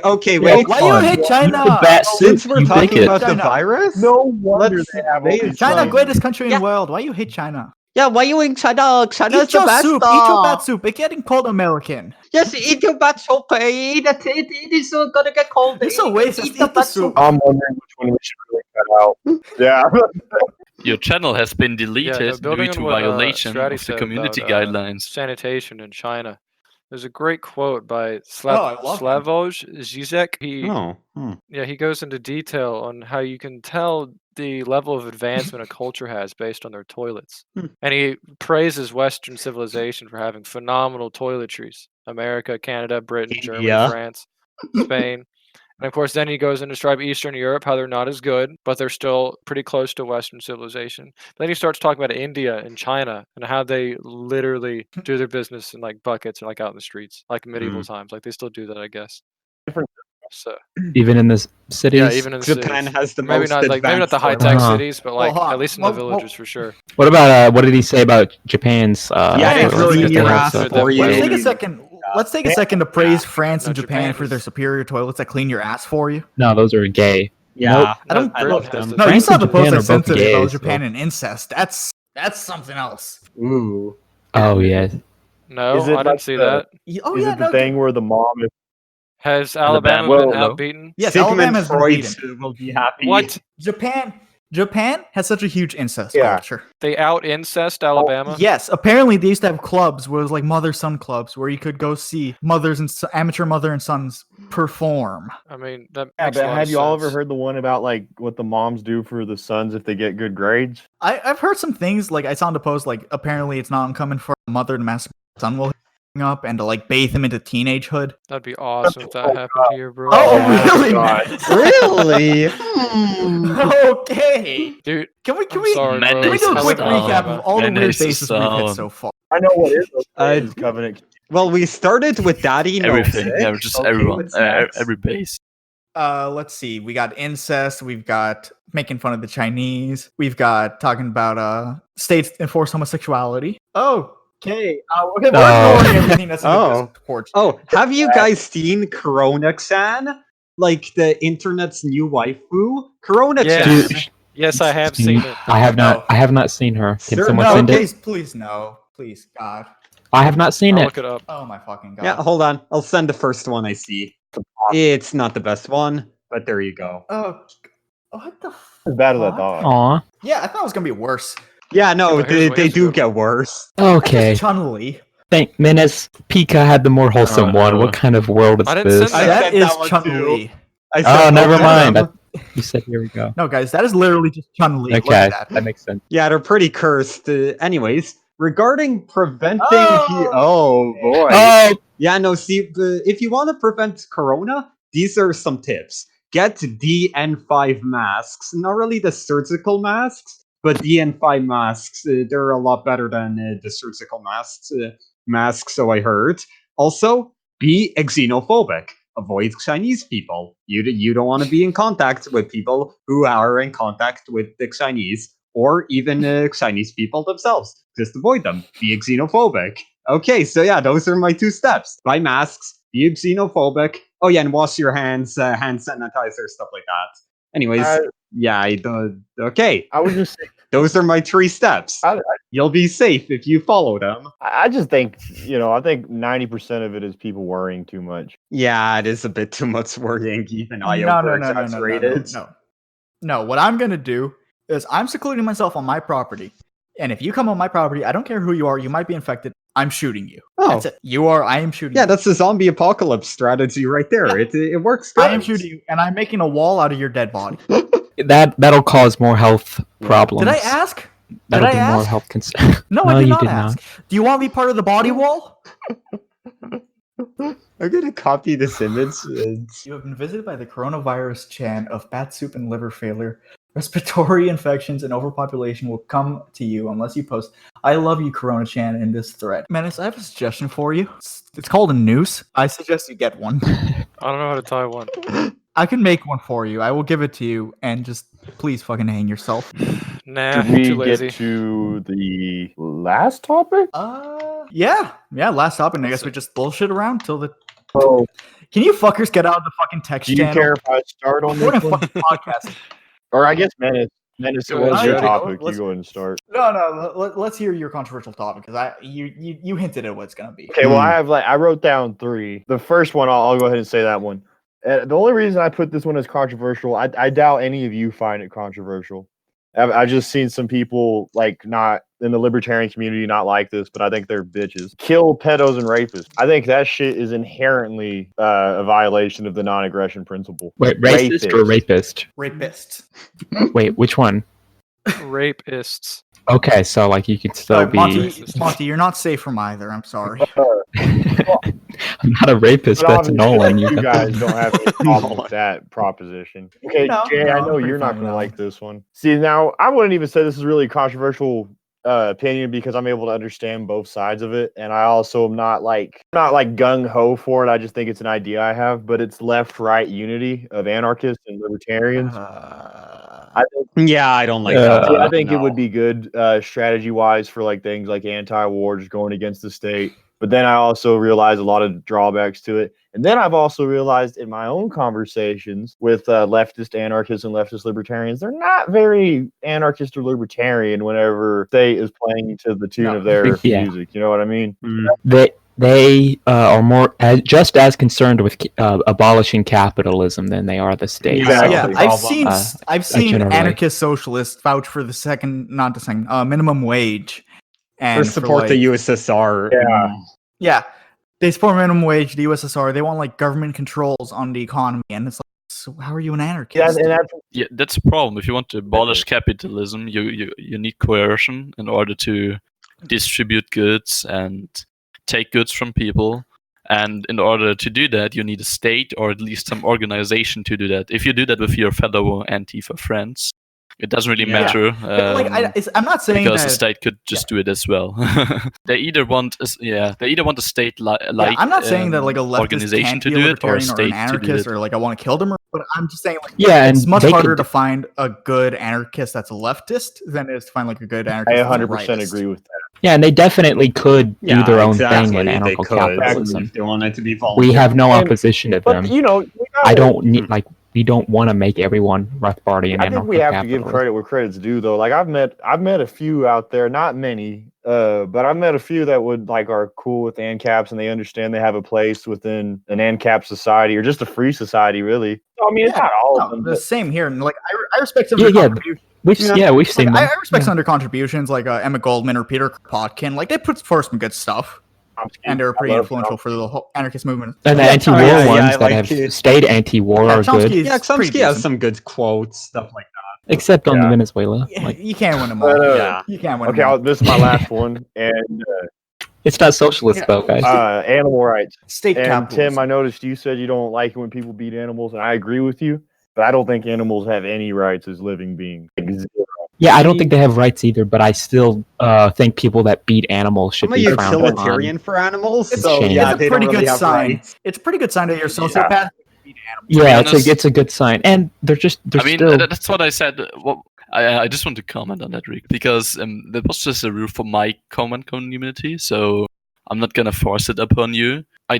Okay, Yeah, wait. Why you hate China? The bat Since soup, we're you talking bigot. about the China. virus, No wonder Let's- they have all they- these China, things. greatest country in Yeah. the world. Why you hate China? yeah, why you in China? China's Eat your soup. Eat your bat soup. It's getting called American. Yes, eat your bat soup. It is gonna get cold. You're so racist. Eat the soup. I'm wondering which one we should really cut out. Yeah. Your channel has been deleted building due on to what, violation Stratty of the said community about, guidelines. Sanitation in China. There's a great quote by I love him. Slavoj Zizek. He goes into detail on how you can tell the level of advancement a culture has based on their toilets. And he praises Western civilization for having phenomenal toiletries. America, Canada, Britain, Germany, Yeah. France, Spain. And of course, then he goes in to describe Eastern Europe, how they're not as good, but they're still pretty close to Western civilization. Then he starts talking about India and China and how they literally do their business in like buckets or like out in the streets, like medieval times. Like they still do that, I guess. Different. So Even in the cities. yeah, even in the Japan cities. has the Maybe most not like maybe not the high advanced tech Uh-huh. cities, but like hold on. at least in the Well, villages for sure. What about what did he say about Japan's? Yeah, it's let's really get your that ass up. for you. Let's take a Yeah. second. Let's take a second to praise France and No, Japan Japan for their is- superior toilets that clean your ass for you. No, those are gay. Yeah, I don't. I love them. No, you France saw and the post Japan I are sent both today gay, about so- Japan and incest. That's something else. Ooh. Oh yeah. No, Is it I didn't like see the- that. Oh is yeah, it the no, thing where the mom is Has Alabama Alabama been will- outbeaten? Yes, Sigmund Alabama has been Freud beaten. will be happy. What? Japan Japan has such a huge incest Yeah. culture. They out incest Alabama. Yes, apparently they used to have clubs where it was like mother-son clubs where you could go see amateur mother and sons perform. I mean, that Yeah, makes a but lot have of you all ever sense. heard the one about like what the moms do for the sons if they get good grades? I've heard some things, like I saw in the post, like apparently it's not uncommon for a mother to masturbate son while hooking up and to like bathe him into teenagehood. That'd be awesome if that happened here, bro. Oh, really? God. Matt? Really? Okay. Dude, Can we I'm sorry, bro. can we do a Menace quick is recap dumb. of all the weird Menace is bases we've hit dumb. so far? I know what is Uh, his covenant. Well, we started with Daddy knows Everything. it. Yeah, just Okay, everyone. what's next? Every base. Let's see. We got incest. We've got making fun of the Chinese. We've got talking about states enforce homosexuality. Okay. Okay. We're ignoring everything that's in the Discord. Oh, have you guys seen Corona-san? Like the internet's new waifu? Corona-chan. Yes. Yes, I have seen it. I have not. I have not seen her. Can Sir, someone No, send it? please, no. Please, God. I have not seen I'll it. look it up. Oh my fucking God. Yeah, hold on. I'll send the first one I see. It's not the best one, but there you go. Oh, what the As bad as I fuck? thought. Aw. Yeah, I thought it was gonna be worse. Yeah, no, Yeah, but here's they do what- get worse. Okay. Chun-Li. Thank Menace. Pika had the more wholesome one. What kind of world is I didn't this? send That sent is that one Chun-Li. I Oh, said never both of mind. them. You said here we go. No, guys, that is literally just Chun-Li. Look Okay, at that. that makes sense. Yeah, they're pretty cursed. Anyways, regarding preventing... Oh! Oh, boy. Oh, Yeah, no, see, if you want to prevent corona, these are some tips. Get DN5 masks. Not really the surgical masks, but DN5 masks. They're a lot better than the surgical masks, so I heard. Also, be xenophobic. Avoid Chinese people. You don't want to be in contact with people who are in contact with the Chinese, or even Chinese people themselves. Just avoid them. Be xenophobic. Okay, so yeah, those are my 2 steps. Buy masks, be xenophobic. Oh yeah, and wash your hands, hand sanitizer, stuff like that. Anyways, okay. I would just say, Those are my 3 steps. You'll be safe if you follow them. I just think, I think 90% of it is people worrying too much. Yeah, it is a bit too much worrying, even I No, over-exaggerated. No, what I'm gonna do is I'm secluding myself on my property. And if you come on my property, I don't care who you are, you might be infected. I'm shooting you. Oh. That's it. I am shooting Yeah, you. that's the zombie apocalypse strategy right there. Yeah. It works good. I am shooting you, and I'm making a wall out of your dead body. that'll cause more health problems. Did I ask? That'll Did I be more ask? health concern. No, I did you not did ask. Do you want to be part of the body wall? I'm gonna copy this image. You have been visited by the coronavirus Chan of bat soup and liver failure. Respiratory infections and overpopulation will come to you unless you post "I love you, Corona Chan" in this thread. Menace, I have a suggestion for you. It's called a noose. I suggest you get one. I don't know how to tie one. I can make one for you. I will give it to you, and just please fucking hang yourself. Nah, Did we too lazy. get to the last topic? Yeah. Last topic. I guess we just bullshit around till the. Oh, Can you fuckers get out of the fucking text do you channel? care if I start on We're this in a one? fucking podcast. Or I guess Menace. Menace, it Go was ahead, your Stratty. topic. Let's- You go ahead and start. No. Let's hear your controversial topic because you hinted at what it's gonna be. Okay, well, I wrote down 3. The first one, I'll go ahead and say that one. The only reason I put this one as controversial, I doubt any of you find it controversial. I've just seen some people not in the libertarian community not like this, but I think they're bitches. Kill pedos and rapists. I think that shit is inherently a violation of the non-aggression principle. Wait, racist or rapist? Rapist. Wait, which one? Rapists. Okay, so you could still be. Monty, you're not safe from either. I'm sorry. I'm not a rapist. But That's obviously, Nolan. You guys don't have any problem with that proposition. Okay, No, Jay, no, I I'm know pretty you're not fine going with to that like one. this one. See, now, I wouldn't even say this is really a controversial opinion because I'm able to understand both sides of it, and I also am not gung ho for it. I just think it's an idea I have, but it's left-right unity of anarchists and libertarians. Yeah, I don't like Yeah. that. See, I think it No. would be good strategy-wise for things like anti-war, just going against the state. But then I also realized a lot of drawbacks to it. And then I've also realized in my own conversations with leftist anarchists and leftist libertarians, they're not very anarchist or libertarian whenever state is playing to the tune No. of their Yeah. music. You know what I mean? They are more just as concerned with abolishing capitalism than they are the state. Exactly. Yeah, I've seen generally. anarchist socialists vouch for minimum wage, and Or support the like, USSR. Yeah. yeah, they support minimum wage, the USSR. They want like government controls on the economy, and it's like, so how are you an anarchist? Yeah, that's a problem. If you want to abolish capitalism, you need coercion in order to distribute goods and take goods from people. And in order to do that, you need a state or at least some organization to do that. If you do that with your fellow Antifa friends, it doesn't really matter. I'm not saying because that the state could just do it as well. They either want a state like I'm not saying that like a leftist organization can't to be a do it or a libertarian or state an to do anarchist it. or like I want to kill them, but I'm just saying like Yeah, it's and much they harder could- to find a good anarchist that's a leftist than it is to find like a good I anarchist. 100% agree with that. Yeah, and they definitely could do their own thing in They anarcho could. capitalism. If they wanted to be voluntary. We have no And- opposition to But them. you know, I don't need we don't want to make everyone Rothbardian I think we have to give credit where credit's due, though. Like I've met a few out there, not many, but I've met a few that would like are cool with ANCAPs and they understand they have a place within an ANCAP society or just a free society, really. I mean, it's not all of them. The But same here, and like I respect some of their contributions. We've seen Like, them. I respect some of their contributions, like Emma Goldman or Peter Kropotkin. Like they put forth some good stuff, and they were pretty influential for the whole anarchist movement. And the anti-war ones that have stayed anti-war are good, Yeah, Chomsky has some good quotes, stuff like that. except on Venezuela. Like, You can't win them all. But, You can't win okay, them all. this is my last one, and it's not socialist though, guys. animal rights. State And capitalism. Tim, I noticed you said you don't like it when people beat animals, and I agree with you. But I don't think animals have any rights as living beings. Like, zero. Yeah, I don't think they have rights either, but I still think people that beat animals should I'm a be frowned upon. utilitarian for animals, It's so a shame. yeah, It's a they pretty don't really good have sign. rights. It's a pretty good sign that you're a sociopath. Yeah, honest- it's a good sign, and they're I mean, still. that's what I said. Well, I just want to comment on that, Rick, because there was just a rule for my comment community, so I'm not gonna force it upon you. I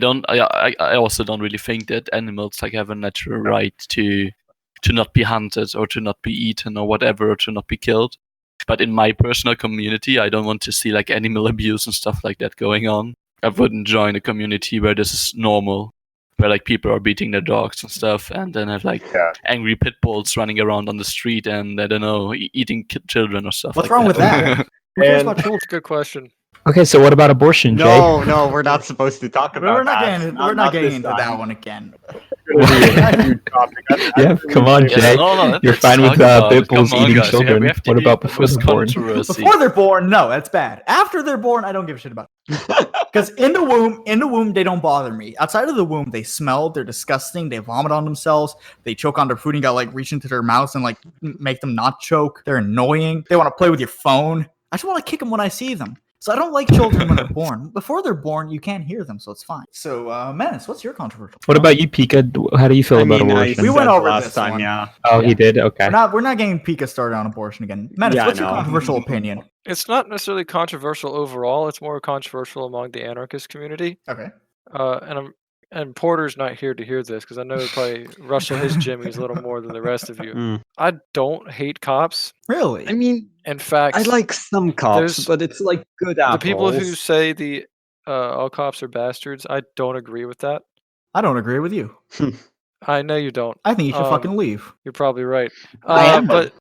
also don't really think that animals like have a natural right to not be hunted or to not be eaten or whatever, or to not be killed. But in my personal community, I don't want to see like animal abuse and stuff like that going on. I wouldn't join a community where this is normal, where like people are beating their dogs and stuff, and then have like angry pit bulls running around on the street and I don't know, eating children or stuff. What's like wrong with that? Who cares And- about children? That's a good question. Okay, so what about abortion, Jay? No, we're not supposed to talk about We're not that. getting. Not We're not getting this into time. that one again. It's gonna be a huge topic. Yeah, come on, Yes, Jay. no, You're let's fine with talk about it. pit bulls Come on, eating guys. children. We have to What eat about before this they're born? controversy. Before they're born, no, that's bad. After they're born, I don't give a shit about it. Because in the womb, they don't bother me. Outside of the womb, they smell. They're disgusting. They vomit on themselves. They choke on their food and got like reach into their mouths and like make them not choke. They're annoying. They want to play with your phone. I just want to kick them when I see them. So I don't like children when they're born. Before they're born, you can't hear them, so it's fine. So, Menace, what's your controversial? What about you, Pika? How do you feel about abortion? We went said over last this time, one. yeah. Oh, he did. Okay. We're not getting Pika started on abortion again. Menace, Yeah, what's your no. controversial opinion? It's not necessarily controversial overall. It's more controversial among the anarchist community. Okay. And Porter's not here to hear this because I know he'll probably rustle his jimmies a little more than the rest of you. Mm. I don't hate cops. Really? I mean, In fact, I like some cops, there's- but it's like good the apples. people who say the all cops are bastards, I don't agree with that. I don't agree with you. I know you don't. I think you should Um, fucking leave. You're probably right. I am. But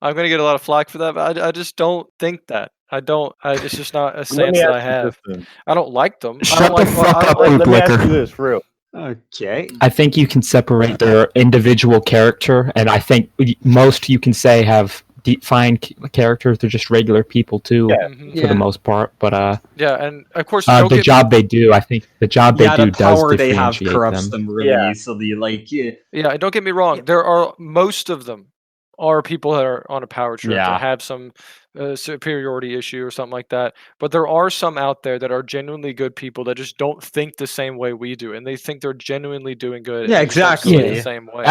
I'm gonna get a lot of flack for that. But I just don't think that. I don't. It's just not a Let stance me that I ask you have. this then. I don't like them. I Shut don't the like, fuck I up, like- Let me ask Blicker. you this, for real. Okay. I think you can separate their individual character, and I think most you can say have defined characters. They're just regular people too, Mhm. for the most part. But Yeah, and of course, don't the get- job they do, I think the job they Yeah, do the does power they have differentiate corrupts them. them really Yeah. easily. Like, Yeah, and don't get me wrong. There are most of them are people that are on a power trip Yeah. that have some superiority issue or something like that. But there are some out there that are genuinely good people that just don't think the same way we do, and they think they're genuinely doing good. Yeah, and they just don't see it exactly. The same way.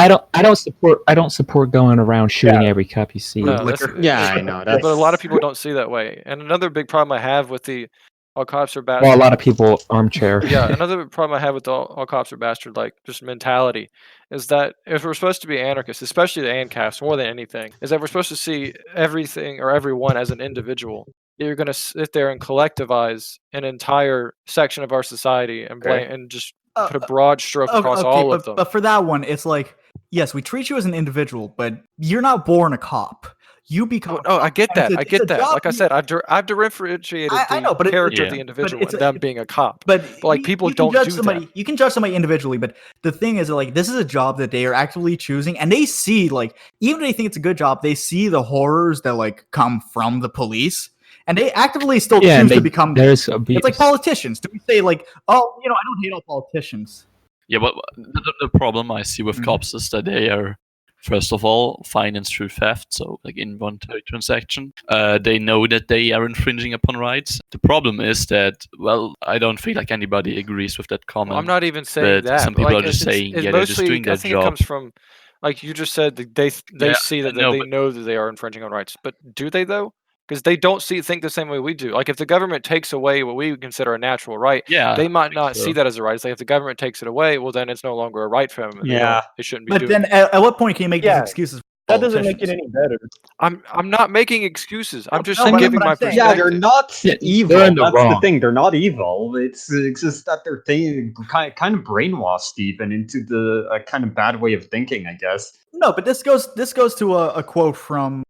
I don't support going around shooting every cop you see. No, that's- yeah, I know. But a lot that's- of people don't see that way. And another big problem I have with the all cops are bad. Well, a lot of people armchair. Yeah, another problem I have with all cops are bastard like just mentality is that if we're supposed to be anarchists, especially the ANCAPs more than anything, is that we're supposed to see everything or everyone as an individual. you're going to sit there and collectivize an entire section of our society and blame and just put a broad stroke across all of them. But for that one, it's like, yes, we treat you as an individual, but you're not born a cop. You become. I get that. I get that. Like I said, I've differentiated the character of the individual and them being a cop. But like people don't do that. You can judge somebody individually, but the thing is, like, this is a job that they are actively choosing, and they see, like, even if they think it's a good job, they see the horrors that like come from the police. And they actively still choose to become. It's like politicians. Do we say like, oh, I don't hate all politicians? Yeah, but the problem I see with cops is that they are, first of all, financed through theft. So, like in one transaction, they know that they are infringing upon rights. The problem is that, well, I don't feel like anybody agrees with that comment. Well, I'm not even saying that. Some people are just saying, they're just doing their job. It comes from, like you just said, they see that they know that they are infringing on rights. But do they though? Because they don't think the same way we do. Like if the government takes away what we consider a natural right, they might not see that as a right. It's like if the government takes it away, well then it's no longer a right for them. They shouldn't be. But then, at what point can you make these excuses? That doesn't make it any better. I'm not making excuses. I'm just giving my perspective. Yeah, they're not evil. That's the thing. They're not evil. It's just that they're kind of brainwashed even into the kind of bad way of thinking, I guess. No, but this goes to a quote from.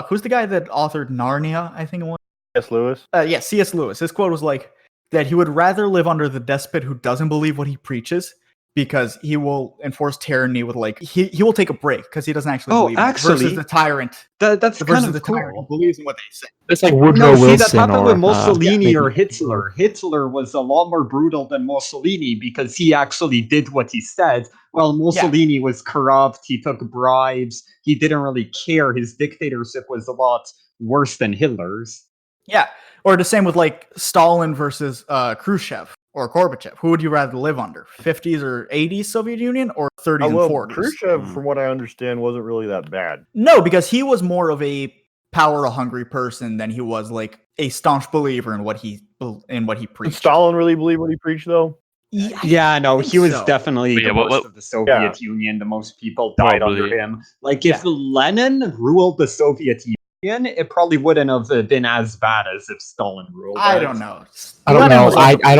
Who's the guy that authored Narnia? I think it was C.S. Lewis. C.S. Lewis. His quote was like that he would rather live under the despot who doesn't believe what he preaches because he will enforce tyranny with like he will take a break because he doesn't actually believe it, versus the tyrant. That's kind of the cool. tyrant who believes in what they say. It's like Woodrow Wilson. That happened with Mussolini or Hitler. Hitler was a lot more brutal than Mussolini because he actually did what he said. Well, Mussolini was corrupt. He took bribes. He didn't really care. His dictatorship was a lot worse than Hitler's. Yeah, or the same with like Stalin versus Khrushchev or Gorbachev. Who would you rather live under? 50s or 80s Soviet Union or 30s and 40s? Khrushchev, from what I understand, wasn't really that bad. No, because he was more of a power-hungry person than he was like a staunch believer in what he preached. Did Stalin really believe what he preached, though? Yeah, no, he was definitely the worst of the Soviet Union. The most people died under him. Like, if Lenin ruled the Soviet Union, it probably wouldn't have been as bad as if Stalin ruled. I don't know. I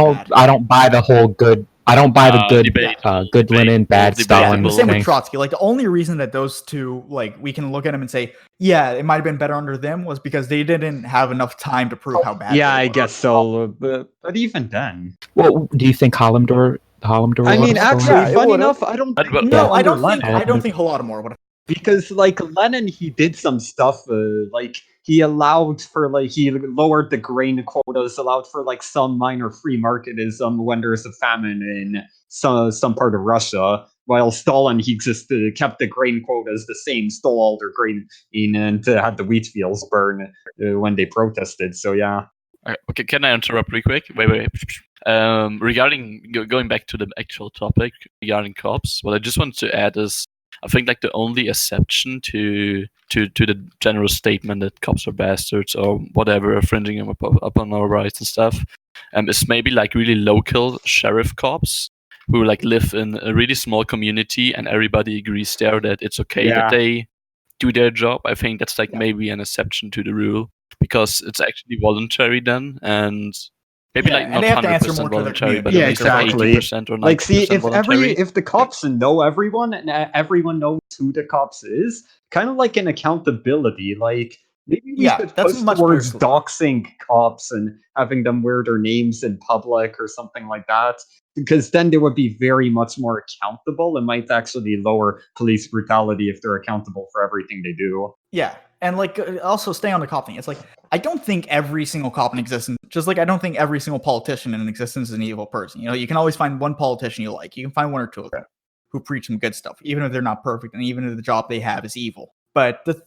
don't buy the whole good. I don't buy the good Lenin, bad Stalin. The same with Trotsky. Like the only reason that those two, like, we can look at them and say, yeah, it might have been better under them, was because they didn't have enough time to prove how bad. Yeah, I guess so. But even then, well, do you think Holodomor? I mean, actually, funny enough, I don't think Holodomor would have. Because like Lenin, he did some stuff like he allowed for like he lowered the grain quotas, allowed for like some minor free marketism when there's a famine in some part of Russia. While Stalin, he just kept the grain quotas the same, stole all their grain and had the wheat fields burn when they protested. So yeah. Okay, can I interrupt real quick? Wait. Regarding going back to the actual topic regarding cops, what I just wanted to add is, I think like the only exception to the general statement that cops are bastards or whatever, infringing upon our rights and stuff, is maybe like really local sheriff cops who like live in a really small community and everybody agrees there that it's okay that they do their job. I think that's like maybe an exception to the rule because it's actually voluntary then, and maybe like not 100% voluntary, but at least 80% or 90% like, see, voluntary. if the cops know everyone and everyone knows who the cops is, kind of like an accountability, like maybe we should push towards doxing cops and having them wear their names in public or something like that, because then they would be very much more accountable and might actually lower police brutality if they're accountable for everything they do. Yeah. And like, also stay on the cop thing. It's like, I don't think every single cop in existence, just like I don't think every single politician in existence is an evil person. You know, you can always find one politician you like. You can find one or two of them who preach some good stuff, even if they're not perfect and even if the job they have is evil. But the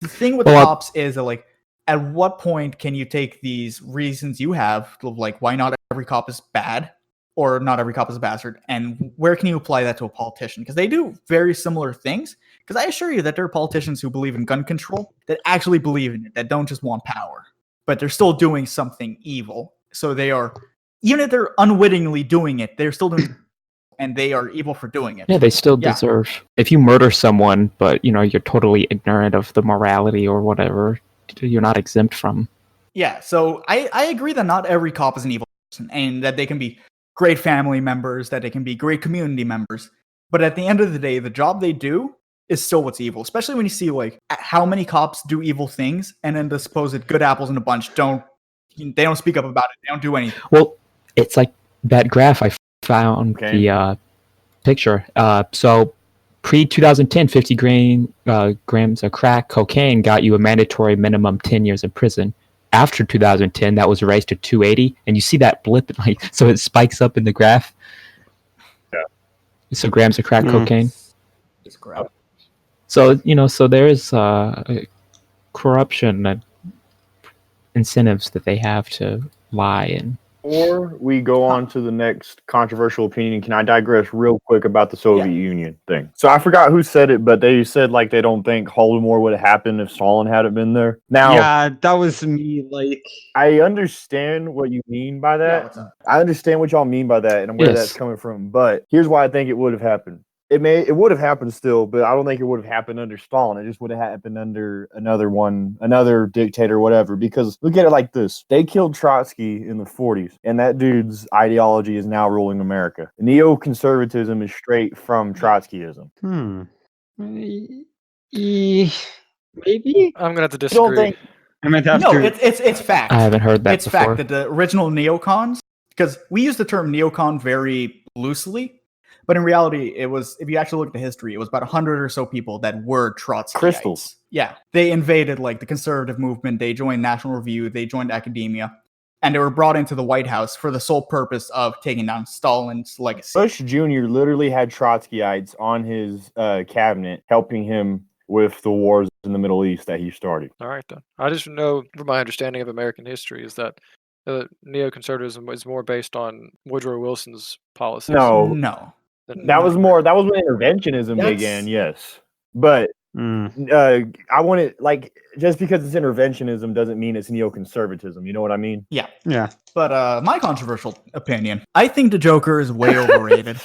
thing with cops is that, like, at what point can you take these reasons you have, like why not every cop is bad or not every cop is a bastard, and where can you apply that to a politician? Because they do very similar things. Because I assure you that there are politicians who believe in gun control that actually believe in it, that don't just want power, but they're still doing something evil. So they are, even if they're unwittingly doing it, they're still doing, and they are evil for doing it. Yeah, they still deserve. If you murder someone, but you're totally ignorant of the morality or whatever, you're not exempt from Yeah, so I agree that not every cop is an evil person, and that they can be great family members, that they can be great community members. But at the end of the day, the job they do is still what's evil. Especially when you see like how many cops do evil things, and then the supposed good apples in a bunch don't speak up about it. They don't do anything. Well, it's like that graph I found the picture. So pre-2010, 50 grams of crack cocaine got you a mandatory minimum 10 years in prison. After 2010, that was raised to 280, and you see that blip, like so it spikes up in the graph. Yeah. So grams of crack cocaine. It's crap. So so there is corruption and incentives that they have to lie and. Before we go on to the next controversial opinion, can I digress real quick about the Soviet Union thing? So I forgot who said it, but they said like they don't think Holodomor would have happened if Stalin hadn't been there. Now, yeah, that was me. Like, I understand what you mean by that. I understand what y'all mean by that and where that's coming from. But here's why I think it would have happened. It would have happened still, but I don't think it would have happened under Stalin. It just would have happened under another dictator, whatever. Because look at it like this. They killed Trotsky in the 40s, and that dude's ideology is now ruling America. Neoconservatism is straight from Trotskyism. Maybe? I'm gonna have to disagree. It's fact. I haven't heard that It's before. fact that the original neocons, because we use the term neocon very loosely, but in reality, it was, if you actually look at the history, it was about 100 or so people that were Trotskyites. Crystals. Yeah. They invaded like the conservative movement. They joined National Review. They joined academia. And they were brought into the White House for the sole purpose of taking down Stalin's legacy. Bush Jr. literally had Trotskyites on his cabinet helping him with the wars in the Middle East that he started. All right, then. I just know from my understanding of American history is that neoconservatism is more based on Woodrow Wilson's policies. No. That was when interventionism began, yes. But I want it, like, just because it's interventionism doesn't mean it's neoconservatism. You know what I mean? Yeah. Yeah. But my controversial opinion, I think the Joker is way overrated.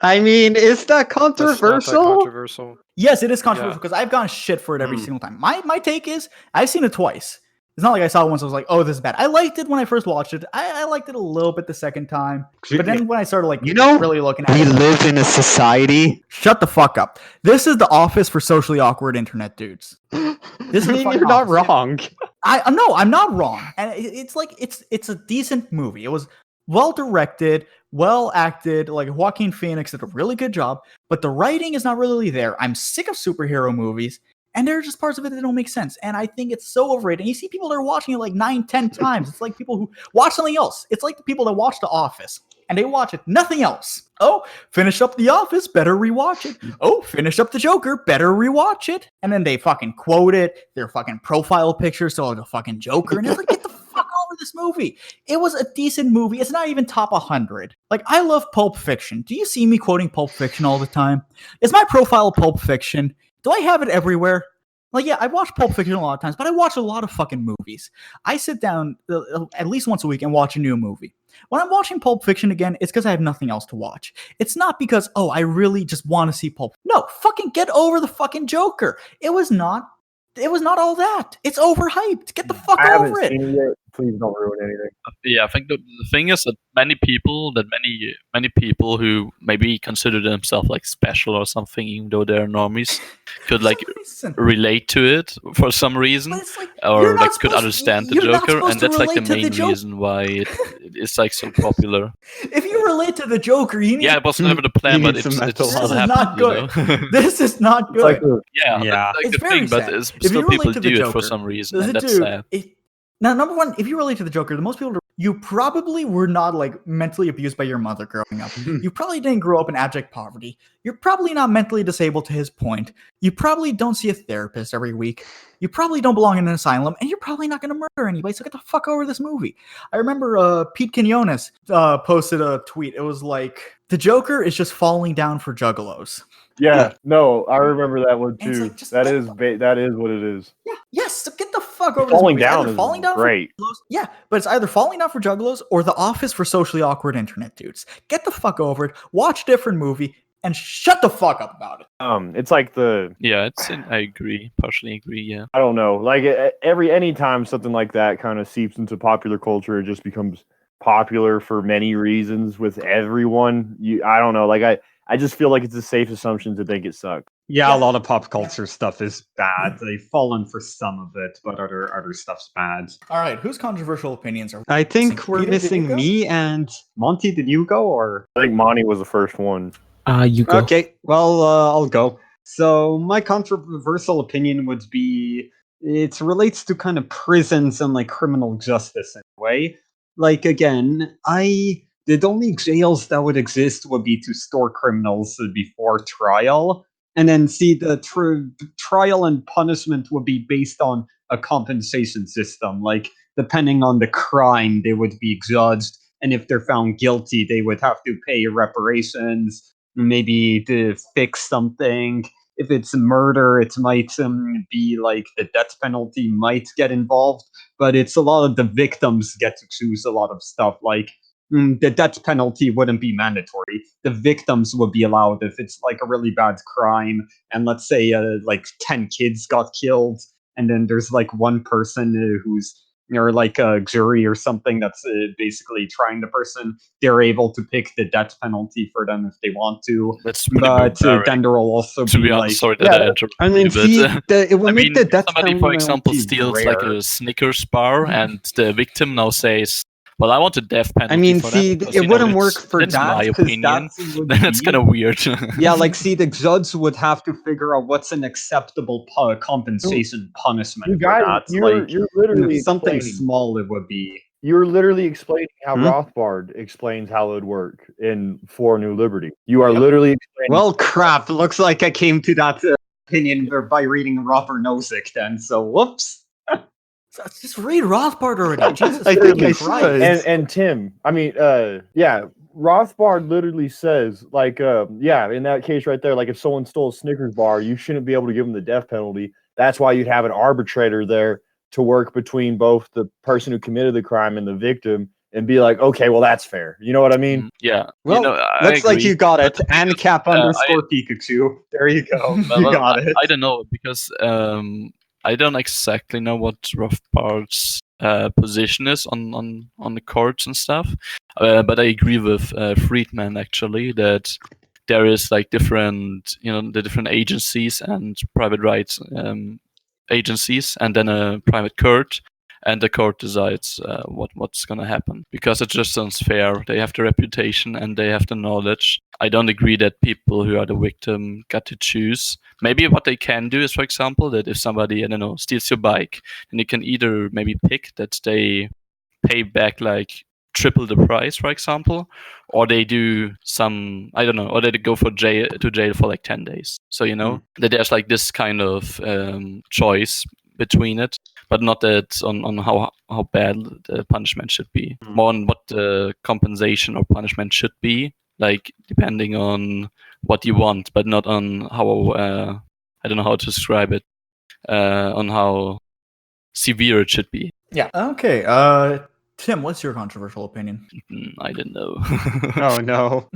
I mean, is that That's not that controversial? controversial. Yes, it is controversial because I've gotten shit for it every single time. My take is, I've seen it twice. It's not like I saw it once. I was like, "Oh, this is bad." I liked it when I first watched it. I liked it a little bit the second time, but then when I started really looking at it, we live in a society. Shut the fuck up. This is the office for socially awkward internet dudes. This is you're not wrong. No, I'm not wrong. And it's a decent movie. It was well directed, well acted. Like Joaquin Phoenix did a really good job, but the writing is not really there. I'm sick of superhero movies. And there are just parts of it that don't make sense. And I think it's so overrated. And you see people that are watching it like 9-10 times. It's like people who watch something else. It's like the people that watch The Office. And they watch it. Nothing else. Oh, finish up The Office. Better rewatch it. Oh, finish up The Joker. Better rewatch it. And then they fucking quote it. Their fucking profile picture. So the fucking Joker. And it's like, get the fuck over this movie. It was a decent movie. It's not even top 100. Like, I love Pulp Fiction. Do you see me quoting Pulp Fiction all the time? Is my profile Pulp Fiction? Do I have it everywhere? Like, yeah, I watch Pulp Fiction a lot of times, but I watch a lot of fucking movies. I sit down at least once a week and watch a new movie. When I'm watching Pulp Fiction again, it's because I have nothing else to watch. It's not because, oh, I really just want to see Pulp. No, fucking get over the fucking Joker. It was not all that. It's overhyped. Get the fuck over it. Seen it yet. Please don't ruin anything. Yeah, I think the thing is that many people who maybe consider themselves like special or something, even though they're normies, could like relate to it for some reason, or like could understand the Joker, and that's like the main reason why it's like so popular. If you relate to the Joker, you need. Yeah, it was never the plan, but it's not good. This is not good. Like the thing, but still people do it for some reason, and that's sad. Now, number one, if you relate to the Joker, the most people, you probably were not like mentally abused by your mother growing up. You probably didn't grow up in abject poverty. You're probably not mentally disabled to his point. You probably don't see a therapist every week. You probably don't belong in an asylum, and you're probably not going to murder anybody. So get the fuck over this movie. I remember Pete Quinones posted a tweet. It was like, the Joker is just falling down for juggalos. Yeah, no, I remember that one too. Like, that is what it is. Yeah, yes. So get the fuck over falling this movie. Down. Falling down great. Yeah, but it's either Falling Down for Juggalos or The Office for socially awkward internet dudes. Get the fuck over it. Watch a different movie. and shut the fuck up about it. It's like the Yeah, I agree. Partially agree. Yeah. I don't know. Like anytime something like that kind of seeps into popular culture, it just becomes popular for many reasons with everyone. I don't know. Like I just feel like it's a safe assumption to think it sucks. Yeah, a lot of pop culture stuff is bad. They've fallen for some of it, but other stuff's bad. All right, whose controversial opinions are? I think we're Peter, did you missing go? me and Monty. Did you go or? I think Monty was the first one. You go. Okay, well, I'll go. So my controversial opinion would be it relates to kind of prisons and like criminal justice in a way. Like again, the only jails that would exist would be to store criminals before trial, and then see the trial and punishment would be based on a compensation system. Like depending on the crime, they would be judged, and if they're found guilty, they would have to pay reparations, maybe to fix something. If it's murder, it might be like the death penalty might get involved, but it's a lot of the victims get to choose a lot of stuff. Like the death penalty wouldn't be mandatory. The victims would be allowed if it's like a really bad crime, and let's say like 10 kids got killed, and then there's like one person who's or like a jury or something that's basically trying the person. They're able to pick the death penalty for them if they want to. That's pretty But barbaric, then there will also to be be honest, like sorry that I interrupted I mean, you, see, but it will I make mean, the death somebody, for penalty example, steals like rare. a Snickers bar, and the victim now says, "Well, I want a death penalty." I mean, for see, that because, it you know, wouldn't work that's- for that's my that because opinion. that's That's kind of weird. yeah, like see, the judge would have to figure out what's an acceptable compensation punishment You for guys, that. you're Like literally something explaining. small, it would be. You're literally explaining how Hmm? Rothbard explains how it would work in For New Liberty. You are literally explaining. Well, crap. Looks like I came to that opinion by reading Robert Nozick then. So, whoops. So just read Rothbard already. Jesus I think I Christ. should. And Tim, I mean, yeah, Rothbard literally says, like, yeah, in that case right there, like if someone stole a Snickers bar, you shouldn't be able to give them the death penalty. That's why you'd have an arbitrator there to work between both the person who committed the crime and the victim and be like, okay, well, that's fair. You know what I mean? Yeah. Well, you know, I looks like agree. you got it. But And cap underscore Pikachu. There you go. Well, You got it. I don't know because I don't exactly know what Rothbard's position is on the courts and stuff, but I agree with Friedman actually that there is like different, you know, the different agencies and private rights agencies, and then a private court. And the court decides what's going to happen because it just sounds fair. They have the reputation and they have the knowledge. I don't agree that people who are the victim got to choose. Maybe what they can do is, for example, that if somebody, I don't know, steals your bike, then you can either maybe pick that they pay back like triple the price, for example, or they do some, I don't know, or they go to jail for like 10 days. So, you know, that there's like this kind of choice between it, but not that on how bad the punishment should be. More on what the compensation or punishment should be, like depending on what you want, but not on how I don't know how to describe it, on how severe it should be. Yeah. Okay. Tim, what's your controversial opinion? I don't know. Oh, no.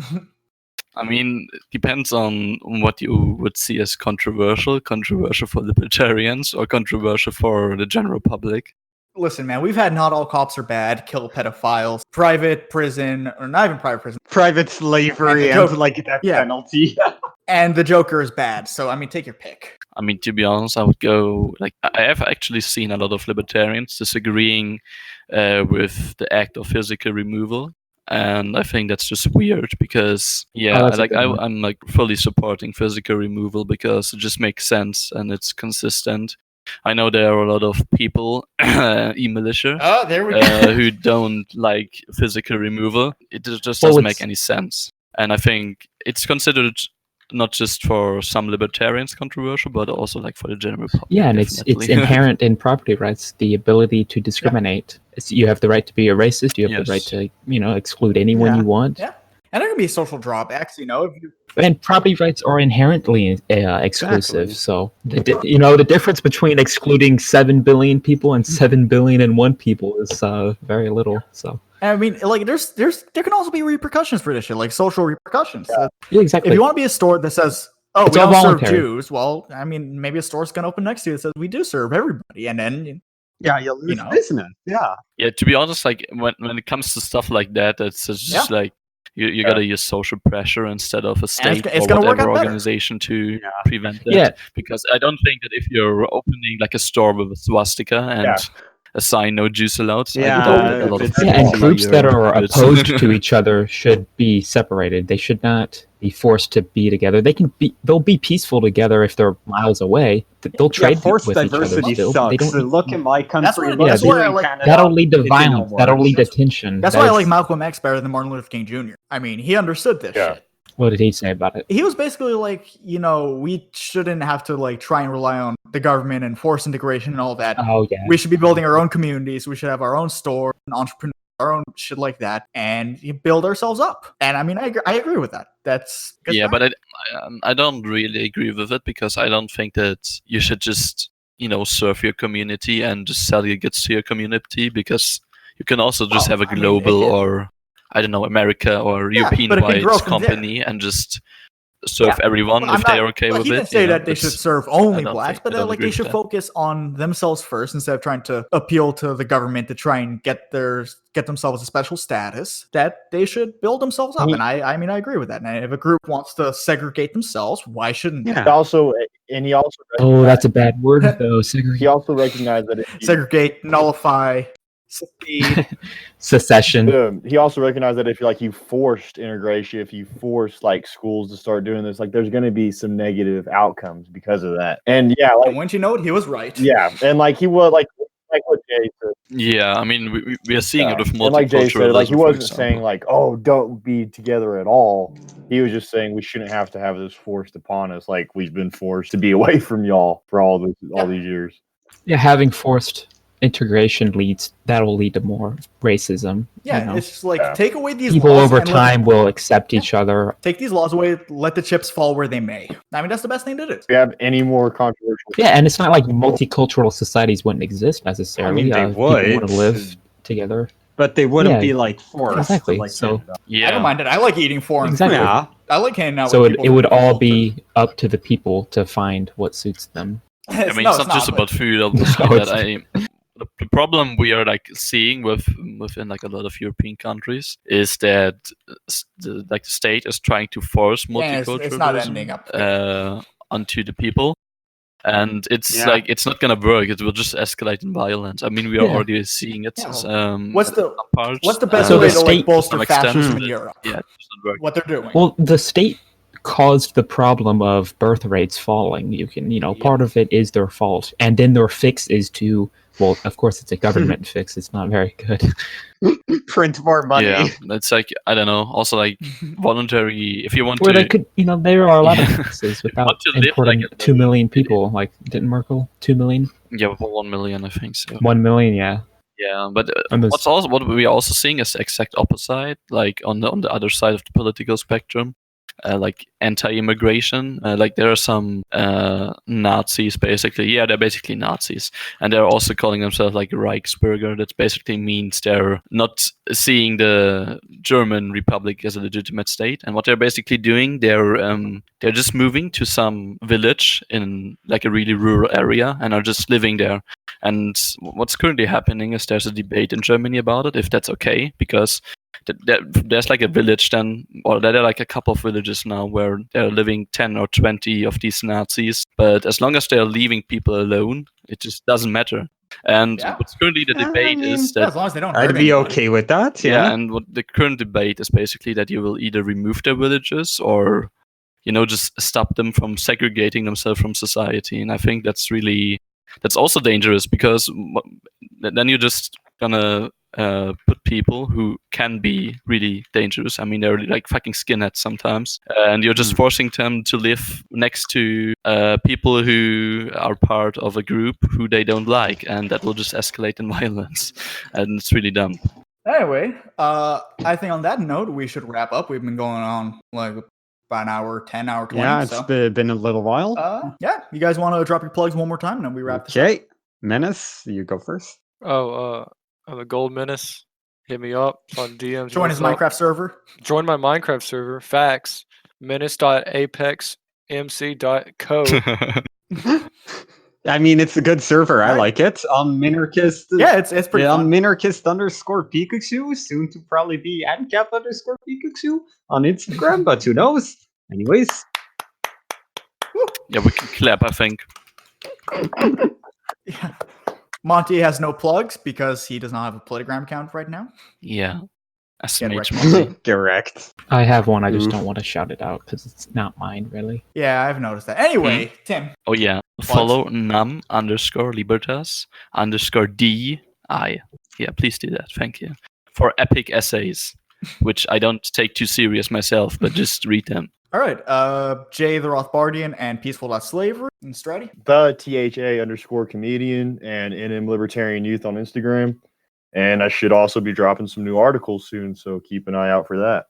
I mean, it depends on what you would see as controversial for libertarians or controversial for the general public. Listen, man, we've had not all cops are bad, kill pedophiles, private prison, or not even private prison. Private slavery and like that penalty. And the Joker is bad. So, I mean, take your pick. I mean, to be honest, I would go, like, I have actually seen a lot of libertarians disagreeing with the act of physical removal. And I think that's just weird because, I'm like fully supporting physical removal because it just makes sense and it's consistent. I know there are a lot of people, e-militia, there we go. who don't like physical removal. It just doesn't make any sense. And I think it's considered not just for some libertarians controversial, but also like for the general public. Yeah, and it's inherent in property rights, the ability to discriminate. You have the right to be a racist. You have the right to, exclude anyone you want. Yeah, and there can be social drawbacks, And property rights are inherently exclusive. Exactly. So, the difference between excluding 7 billion people and 7 billion and 1 people is very little. So. And I mean, like, there can also be repercussions for this shit, like social repercussions. Yeah, exactly. If you want to be a store that says, "Oh, It's we all don't serve voluntary. Jews," well, I mean, maybe a store's gonna open next to you that says we do serve everybody, and then Yeah, you lose know? business. Yeah. Yeah, to be honest, like when it comes to stuff like that, it's just like you gotta use social pressure instead of a state it's or gonna work whatever out better. organization to Yeah. prevent that. Yeah. Because I don't think that if you're opening like a store with a swastika and a sign "No Jews allowed," I Yeah, doubt that a lot of it's- Yeah, people and buy groups your that are goods. opposed to each other should be separated. They should not be forced to be together. They'll be peaceful together if they're miles away. They'll trade forced with each other diversity still. sucks. They don't. Look in my country. what- look that's here why I in like- Canada. That'll lead to it didn't violence. That'll work. lead to tension. That's why I like Malcolm X better than Martin Luther King Jr. I mean, he understood this shit. What did he say about it? He was basically like, we shouldn't have to like try and rely on the government and forced integration and all that. Oh yeah. We should be building our own communities. We should have our own store, and entrepreneur, our own shit like that, and build ourselves up. And I mean, I agree with that. That's Yeah, but I don't really agree with it because I don't think that you should just serve your community and just sell your goods to your community, because you can also just have a global or I don't know, America or European-wide company and just serve everyone if they're okay with it. He didn't say that they should serve only I don't blacks, think- I but don't like agree they should with that. focus on themselves first instead of trying to appeal to the government to try and get themselves a special status. That they should build themselves up, and I mean I agree with that. And if a group wants to segregate themselves, why shouldn't they? He also Oh, that's a bad word though. he also recognized that segregate, nullify, secede. Secession. He also recognized that if you forced integration, if you force like schools to start doing this, like there's going to be some negative outcomes because of that. And yeah, like And once you know it, he was right. yeah, and like he was like what Jay said. Yeah, I mean we are seeing it with And like Jay said, like he multiculturalism, for wasn't example. saying like, oh, don't be together at all. He was just saying we shouldn't have to have this forced upon us, like we've been forced to be away from y'all for all these years. Yeah, having forced integration that'll lead to more racism. Yeah, it's just like take away these people laws over and time will accept each other. take these laws away, let the chips fall where they may. I mean, that's the best thing to do. If you have any more controversial, Yeah, and it's not like multicultural societies wouldn't exist necessarily. I mean, they people would. want to live together. But they wouldn't Yeah, be like forced. exactly. Like So- Canada. Yeah, I don't mind it. I like eating foreign Exactly. food. Yeah. I like hanging out So with it people would from all culture. be up to the people to find what suits them. I mean No, it's not just but- about food. Obviously, No, that the problem we are like seeing within like a lot of European countries is that the state is trying to force Yeah, it's not ending multiculturalism up. onto the people, and it's Yeah. like it's not gonna work. It will just escalate in violence. I mean, we are Yeah. already seeing it. Yeah, What's the parts, what's the best So way the to like state- bolster to some extent, fascism in but Europe? yeah, it doesn't work. What they're doing. Well, the state caused the problem of birth rates falling. You can, part of it is their fault, and then their fix is to, well, of course, it's a government fix. It's not very good. Print more money. Yeah, it's like I don't know. Also, like voluntary. If you want Where to, they could, there are a lot of Yeah. fixes want without to live importing like a 2 million people. Like, didn't Merkel 2 million? yeah, 1 million, I think so. 1 million, yeah. Yeah, but And there's- what we are also seeing is the exact opposite, like on the other side of the political spectrum, like anti-immigration. Like there are some Nazis, basically. Yeah, they're basically Nazis, and they're also calling themselves like Reichsbürger. That basically means they're not seeing the German Republic as a legitimate state. And what they're basically doing, they're just moving to some village in like a really rural area and are just living there. And what's currently happening is there's a debate in Germany about it, if that's okay, because there's like a village then, or there are like a couple of villages now where there are living 10 or 20 of these Nazis, but as long as they're leaving people alone, it just doesn't matter. And what's currently the debate is that as long as they don't. I'd hurt be anybody. okay with that. yeah, Yeah. and what the current debate is basically that you will either remove their villages or just stop them from segregating themselves from society. And I think that's also dangerous, because then you're just gonna put people who can be really dangerous. I mean, they're really like fucking skinheads sometimes, and you're just forcing them to live next to people who are part of a group who they don't like, and that will just escalate in violence, and it's really dumb. Anyway, I think on that note, we should wrap up. We've been going on like about an hour, 10 hour, 20. Yeah, it's so. been a little while. Yeah, you guys want to drop your plugs one more time, and then we wrap this up. Okay. Menace, you go first. Oh, the Gold Menace. Hit me up on DMs. Join his what's up. Minecraft server. Join my Minecraft server. Facts. Menace.apexmc.co. I mean, it's a good server. I like it. Minarchist. Yeah, it's pretty fun. Minarchist_Pikachu, soon to probably be ACAB_Pikachu on Instagram, but who knows? Anyways. Yeah, we can clap, I think. Yeah. Monty has no plugs because he does not have a Playground account right now. Yeah. Get SMH wrecked. Monty. Correct. I have one. I just don't want to shout it out because it's not mine, really. Yeah, I've noticed that. Anyway, Tim. Oh yeah. Follow num_libertas_di. Yeah, please do that. Thank you. For epic essays, which I don't take too serious myself, but just read them. All right. Jay the Rothbardian and Peaceful.Slavery and Stratty. The THA_comedian and NM Libertarian Youth on Instagram. And I should also be dropping some new articles soon, so keep an eye out for that.